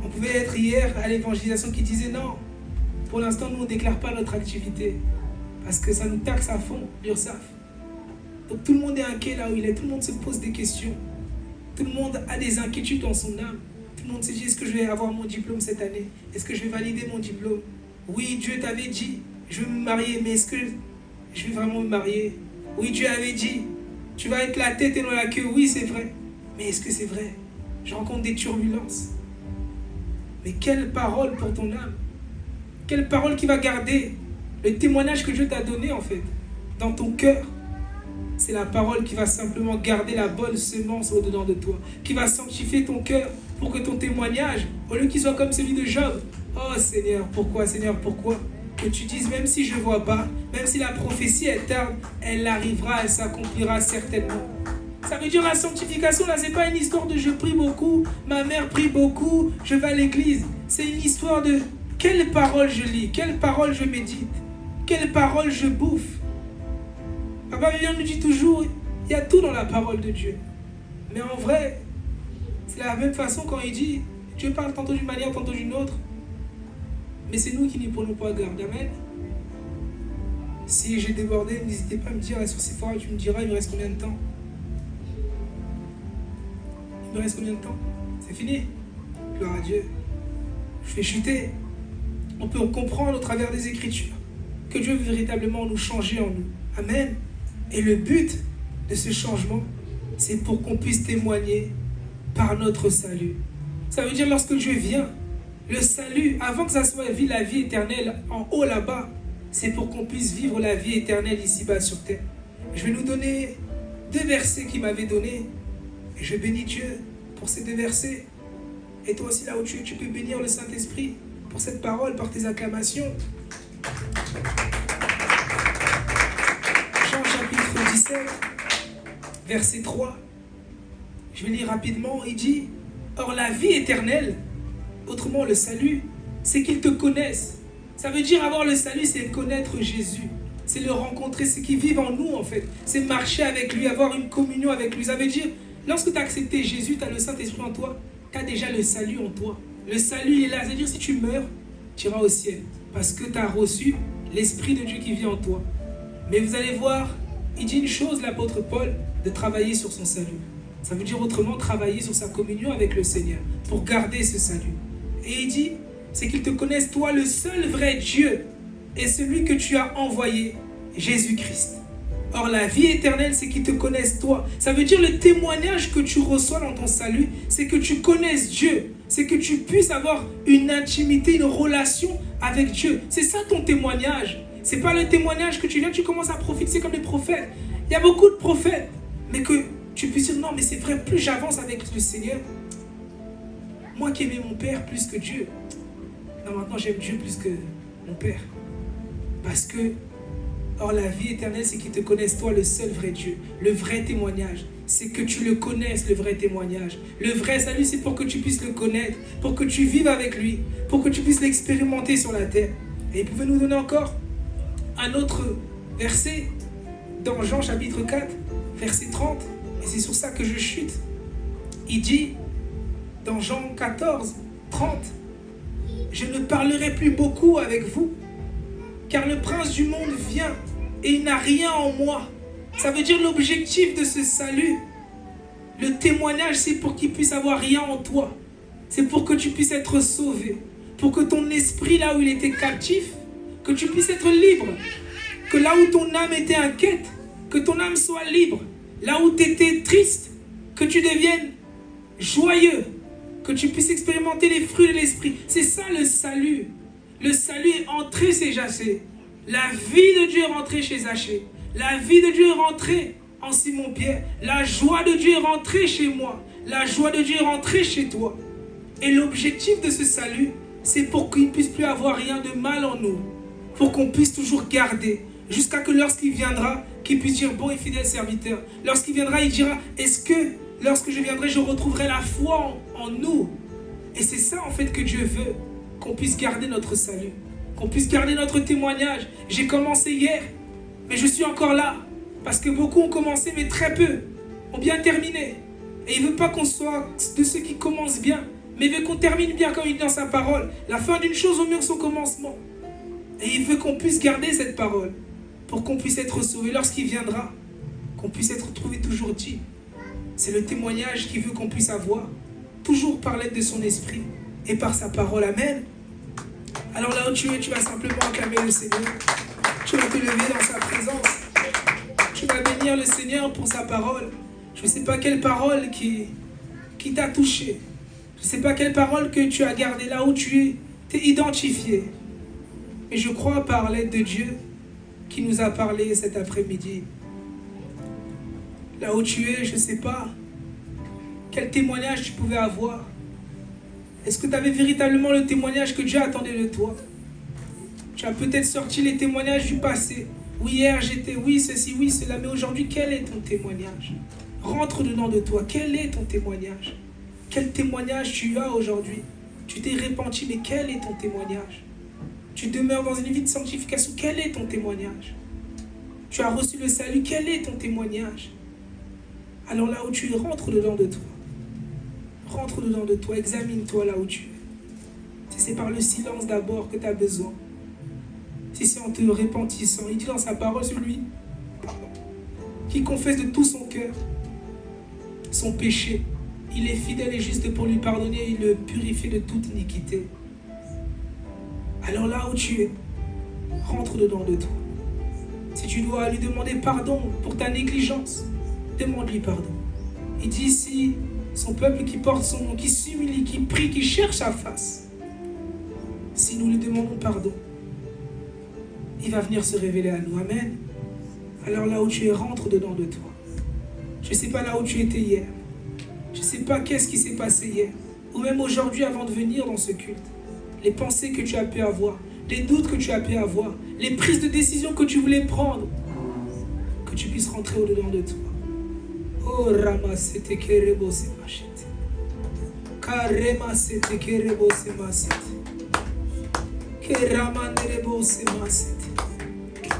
On pouvait être hier à l'évangélisation qui disait non. Pour l'instant, nous, on ne déclare pas notre activité. Parce que ça nous taxe à fond, l'URSSAF. Donc tout le monde est inquiet là où il est. Tout le monde se pose des questions. Tout le monde a des inquiétudes dans son âme. Tout le monde se dit, est-ce que je vais avoir mon diplôme cette année? Est-ce que je vais valider mon diplôme? Oui, Dieu t'avait dit, je vais me marier, mais est-ce que je vais vraiment me marier? Oui, Dieu avait dit, tu vas être la tête et non la queue. Oui, c'est vrai. Mais est-ce que c'est vrai? Je rencontre des turbulences. Mais quelle parole pour ton âme? Quelle parole qui va garder le témoignage que Dieu t'a donné en fait dans ton cœur? C'est la parole qui va simplement garder la bonne semence au-dedans de toi, qui va sanctifier ton cœur pour que ton témoignage, au lieu qu'il soit comme celui de Job, oh Seigneur, pourquoi Seigneur, pourquoi? Que tu dises, même si je ne vois pas, même si la prophétie est tarde, elle arrivera, elle s'accomplira certainement. Ça veut dire la sanctification, là, c'est pas une histoire de je prie beaucoup, ma mère prie beaucoup, je vais à l'église. C'est une histoire de quelle parole je lis, quelle parole je médite, quelle parole je bouffe. Papa Vivian nous dit toujours, il y a tout dans la parole de Dieu. Mais en vrai, c'est la même façon quand il dit, Dieu parle tantôt d'une manière, tantôt d'une autre. mais c'est nous qui n'y prenons pas garde. Amen. Si j'ai débordé, n'hésitez pas à me dire sur ces fois, tu me diras, il me reste combien de temps? Il me reste combien de temps? C'est fini? Gloire à Dieu. Je fais chuter. On peut comprendre au travers des Écritures que Dieu veut véritablement nous changer en nous. Amen. Et le but de ce changement, c'est pour qu'on puisse témoigner par notre salut. Ça veut dire lorsque Dieu vient, le salut, avant que ça soit la vie éternelle en haut là-bas, c'est pour qu'on puisse vivre la vie éternelle ici-bas sur terre. Je vais nous donner 2 versets qu'il m'avait donnés. Et je bénis Dieu pour ces 2 versets. Et toi aussi là où tu es, tu peux bénir le Saint-Esprit pour cette parole, par tes acclamations. Jean chapitre 17, verset 3. Je vais lire rapidement. Il dit, « Or la vie éternelle, autrement le salut, c'est qu'ils te connaissent. » Ça veut dire avoir le salut, c'est connaître Jésus. C'est le rencontrer, c'est qu'il vive en nous en fait. C'est marcher avec lui, avoir une communion avec lui. Ça veut dire, lorsque tu as accepté Jésus, tu as le Saint-Esprit en toi, tu as déjà le salut en toi. Le salut il est là, c'est-à-dire si tu meurs, tu iras au ciel. Parce que tu as reçu l'Esprit de Dieu qui vit en toi. Mais vous allez voir, il dit une chose, l'apôtre Paul, de travailler sur son salut. Ça veut dire autrement travailler sur sa communion avec le Seigneur pour garder ce salut. Et il dit, c'est qu'ils te connaissent toi, le seul vrai Dieu, et celui que tu as envoyé, Jésus-Christ. Or la vie éternelle, c'est qu'ils te connaissent toi. Ça veut dire le témoignage que tu reçois dans ton salut, c'est que tu connaisses Dieu. C'est que tu puisses avoir une intimité, une relation avec Dieu. C'est ça ton témoignage. C'est pas le témoignage que tu viens, tu commences à prophétiser comme les prophètes. Il y a beaucoup de prophètes, mais que tu puisses dire non, mais c'est vrai, plus j'avance avec le Seigneur, moi qui aimais mon Père plus que Dieu, non, maintenant j'aime Dieu plus que mon Père. Parce que, or la vie éternelle, c'est qu'ils te connaissent toi, le seul vrai Dieu. Le vrai témoignage, c'est que tu le connaisses, le vrai témoignage. Le vrai salut, c'est pour que tu puisses le connaître, pour que tu vives avec lui, pour que tu puisses l'expérimenter sur la terre. Et il pouvait nous donner encore un autre verset dans Jean chapitre 4, verset 30. Et c'est sur ça que je chute. Il dit, dans Jean 14, 30, « Je ne parlerai plus beaucoup avec vous, car le prince du monde vient et il n'a rien en moi. » Ça veut dire l'objectif de ce salut, le témoignage, c'est pour qu'il puisse avoir rien en toi. C'est pour que tu puisses être sauvé, pour que ton esprit, là où il était captif, que tu puisses être libre, que là où ton âme était inquiète, que ton âme soit libre, là où tu étais triste, que tu deviennes joyeux, que tu puisses expérimenter les fruits de l'esprit. C'est ça le salut. Le salut est entré chez Zachée. La vie de Dieu est rentrée chez Zachée. La vie de Dieu est rentrée en Simon-Pierre. La joie de Dieu est rentrée chez moi. La joie de Dieu est rentrée chez toi. Et l'objectif de ce salut, c'est pour qu'il ne puisse plus avoir rien de mal en nous. Pour qu'on puisse toujours garder. Jusqu'à que lorsqu'il viendra, qu'il puisse dire bon et fidèle serviteur. Lorsqu'il viendra, il dira, est-ce que lorsque je viendrai, je retrouverai la foi en nous? Et c'est ça en fait que Dieu veut, qu'on puisse garder notre salut, qu'on puisse garder notre témoignage. J'ai commencé hier, mais je suis encore là, parce que beaucoup ont commencé, mais très peu ont bien terminé. Et il ne veut pas qu'on soit de ceux qui commencent bien, mais il veut qu'on termine bien comme il dit dans sa parole. La fin d'une chose au mieux que son commencement. Et il veut qu'on puisse garder cette parole, pour qu'on puisse être sauvé lorsqu'il viendra, qu'on puisse être trouvé toujours digne. C'est le témoignage qu'il veut qu'on puisse avoir, toujours par l'aide de son esprit et par sa parole. Amen. Alors là où tu es, tu vas simplement acclamer le Seigneur. Tu vas te lever dans sa présence. Tu vas bénir le Seigneur pour sa parole. Je ne sais pas quelle parole qui t'a touché. Je ne sais pas quelle parole que tu as gardée là où tu es. Tu es identifié. Mais je crois par l'aide de Dieu qui nous a parlé cet après-midi. Là où tu es, je ne sais pas quel témoignage tu pouvais avoir. Est-ce que tu avais véritablement le témoignage que Dieu attendait de toi? Tu as peut-être sorti les témoignages du passé. Oui, hier j'étais, oui, ceci, oui, cela. Mais aujourd'hui, quel est ton témoignage? Rentre dedans de toi. Quel est ton témoignage? Quel témoignage tu as aujourd'hui? Tu t'es repenti, mais quel est ton témoignage? Tu demeures dans une vie de sanctification. Quel est ton témoignage? Tu as reçu le salut. Quel est ton témoignage? Alors là où tu es, rentre dedans de toi. Rentre dedans de toi. Examine-toi là où tu es. C'est c'est par le silence d'abord que tu as besoin. Si c'est en te repentissant, il dit dans sa parole, celui qui confesse de tout son cœur son péché, il est fidèle et juste pour lui pardonner et le purifier de toute iniquité. Alors là où tu es, rentre dedans de toi. Si tu dois lui demander pardon pour ta négligence, demande-lui pardon. Il dit ici, son peuple qui porte son nom, qui s'humilie, qui prie, qui cherche sa face. Si nous lui demandons pardon, il va venir se révéler à nous. Amen. Alors là où tu es, rentre dedans de toi. Je ne sais pas là où tu étais hier. Je ne sais pas qu'est-ce qui s'est passé hier. Ou même aujourd'hui avant de venir dans ce culte. Les pensées que tu as pu avoir, les doutes que tu as pu avoir, les prises de décision que tu voulais prendre. Que tu puisses rentrer au-dedans de toi. Oh Ramasete Kerebo Semachete. Karemasete Kerebo Semasete. Keramanderebo Semasete.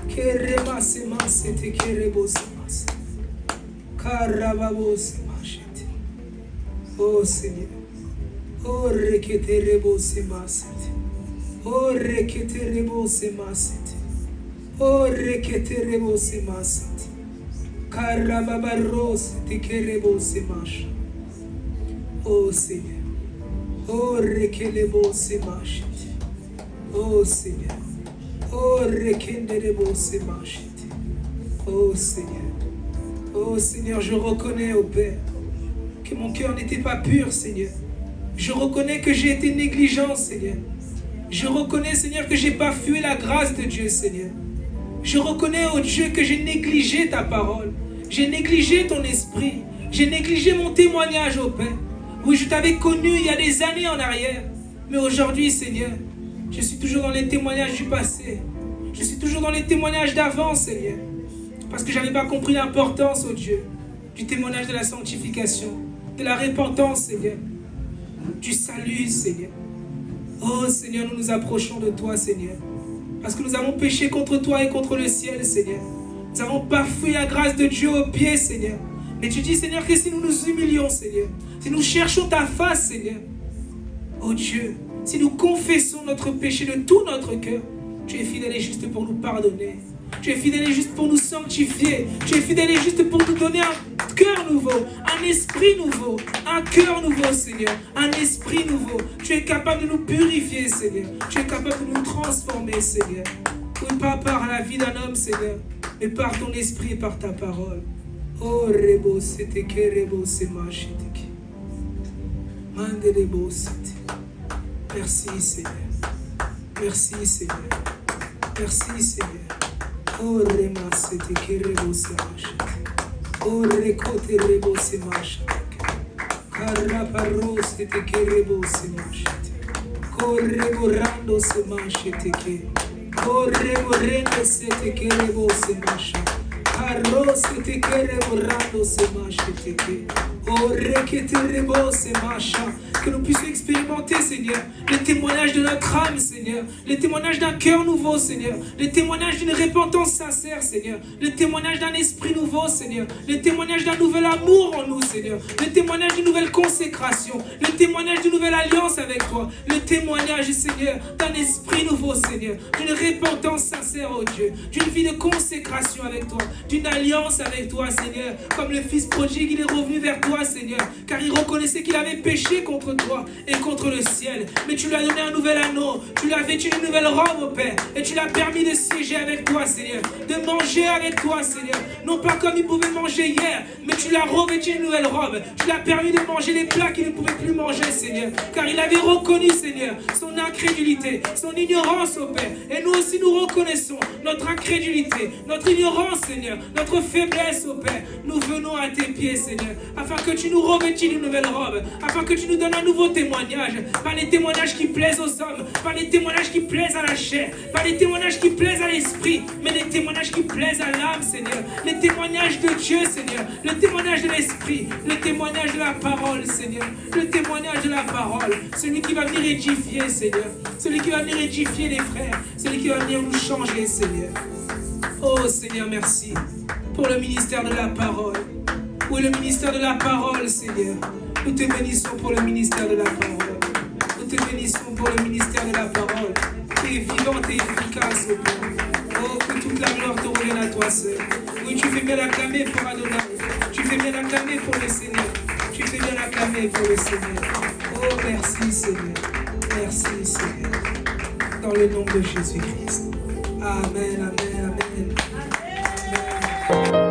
Kerema Semasete Kerebo Semasete. Karababo Semachete. Oh Seigneur. Oh Reketerebo Semasete. Oh Reketerebo Semasete. Oh Reketerebo Semasete. Karababaros Tekerebo Semasha. Oh Seigneur. Oh Rekelebo Semachete. Oh Seigneur. Oh Rekenderebo Semachete. Oh Seigneur. Oh Seigneur, je reconnais, ô Père, que mon cœur n'était pas pur, Seigneur. Je reconnais que j'ai été négligent, Seigneur. Je reconnais, Seigneur, que je n'ai pas fui la grâce de Dieu, Seigneur. Je reconnais, ô Dieu, que j'ai négligé ta parole. J'ai négligé ton esprit. J'ai négligé mon témoignage, ô Père. Oui, je t'avais connu il y a des années en arrière. Mais aujourd'hui, Seigneur, je suis toujours dans les témoignages du passé. Je suis toujours dans les témoignages d'avant, Seigneur. Parce que je n'avais pas compris l'importance, ô Dieu, du témoignage de la sanctification, de la repentance, Seigneur, du salut, Seigneur. Oh Seigneur, nous nous approchons de toi, Seigneur, parce que nous avons péché contre toi et contre le ciel, Seigneur. Nous n'avons pas fui la grâce de Dieu aux pieds, Seigneur. Mais tu dis, Seigneur, que si nous nous humilions, Seigneur, si nous cherchons ta face, Seigneur, oh Dieu, si nous confessons notre péché de tout notre cœur, tu es fidèle et juste pour nous pardonner. Tu es fidèle et juste pour nous sanctifier. Tu es fidèle et juste pour nous donner un cœur nouveau, un esprit nouveau, un cœur nouveau, Seigneur, un esprit nouveau. Tu es capable de nous purifier, Seigneur. Tu es capable de nous transformer, Seigneur. Oui, pas par la vie d'un homme, Seigneur, mais par ton esprit et par ta parole. Oh, rebo, c'était que rebo, c'est machiteke. Mande rebo, c'était. Merci, Seigneur. Merci, Seigneur. Merci, Seigneur. Oh, rema, c'était que rebo, c'est machiteke. Oh, recote rebo, c'est machiteke. Caraparo, c'était que rebo, c'est machiteke. Correbo, rando, c'est machiteke. Correbo, rendo, c'était que rebo, c'est machiteke. Arroz te queremos rando se macha te que oh requeterebo se macha que nous puissions expérimenter Seigneur les témoignages de notre âme Seigneur les témoignages d'un cœur nouveau Seigneur les témoignages d'une repentance sincère Seigneur les témoignages d'un esprit nouveau Seigneur les témoignages d'un nouvel amour en nous Seigneur le témoignage d'une nouvelle consécration le témoignage d'une nouvelle alliance avec toi le témoignage Seigneur d'un esprit nouveau Seigneur d'une repentance sincère oh Dieu d'une vie de consécration avec toi d'une alliance avec toi, Seigneur. Comme le fils prodigue, il est revenu vers toi, Seigneur. Car il reconnaissait qu'il avait péché contre toi et contre le ciel. Mais tu lui as donné un nouvel anneau. Tu lui as vêtu une nouvelle robe, au Père. Et tu lui as permis de siéger avec toi, Seigneur. De manger avec toi, Seigneur. Non pas comme il pouvait manger hier, mais tu l'as revêtu une nouvelle robe. Tu lui as permis de manger les plats qu'il ne pouvait plus manger, Seigneur. Car il avait reconnu, Seigneur, son incrédulité, son ignorance, au Père. Et nous aussi, nous reconnaissons notre incrédulité, notre ignorance, Seigneur. Notre faiblesse, ô Père, nous venons à tes pieds, Seigneur, afin que tu nous revêtis d'une nouvelle robe, afin que tu nous donnes un nouveau témoignage, pas les témoignages qui plaisent aux hommes, pas les témoignages qui plaisent à la chair, pas les témoignages qui plaisent à l'esprit, mais les témoignages qui plaisent à l'âme, Seigneur, les témoignages de Dieu, Seigneur, le témoignage de l'esprit, le témoignage de la parole, Seigneur, le témoignage de la parole, celui qui va venir édifier, Seigneur, celui qui va venir édifier les frères, celui qui va venir nous changer, Seigneur. Oh Seigneur, merci pour le ministère de la parole. Oui, le ministère de la parole, Seigneur. Nous te bénissons pour le ministère de la parole. Nous te bénissons pour le ministère de la parole, qui est vivante et efficace, oh Père. Oh, que toute la gloire te revienne à toi seul. Oui, tu fais bien acclamer pour Adonai. Tu fais bien acclamer pour le Seigneur. Tu fais bien acclamer pour le Seigneur. Oh, merci Seigneur. Merci Seigneur. Dans le nom de Jésus-Christ. Amen, amen, amen. Amen.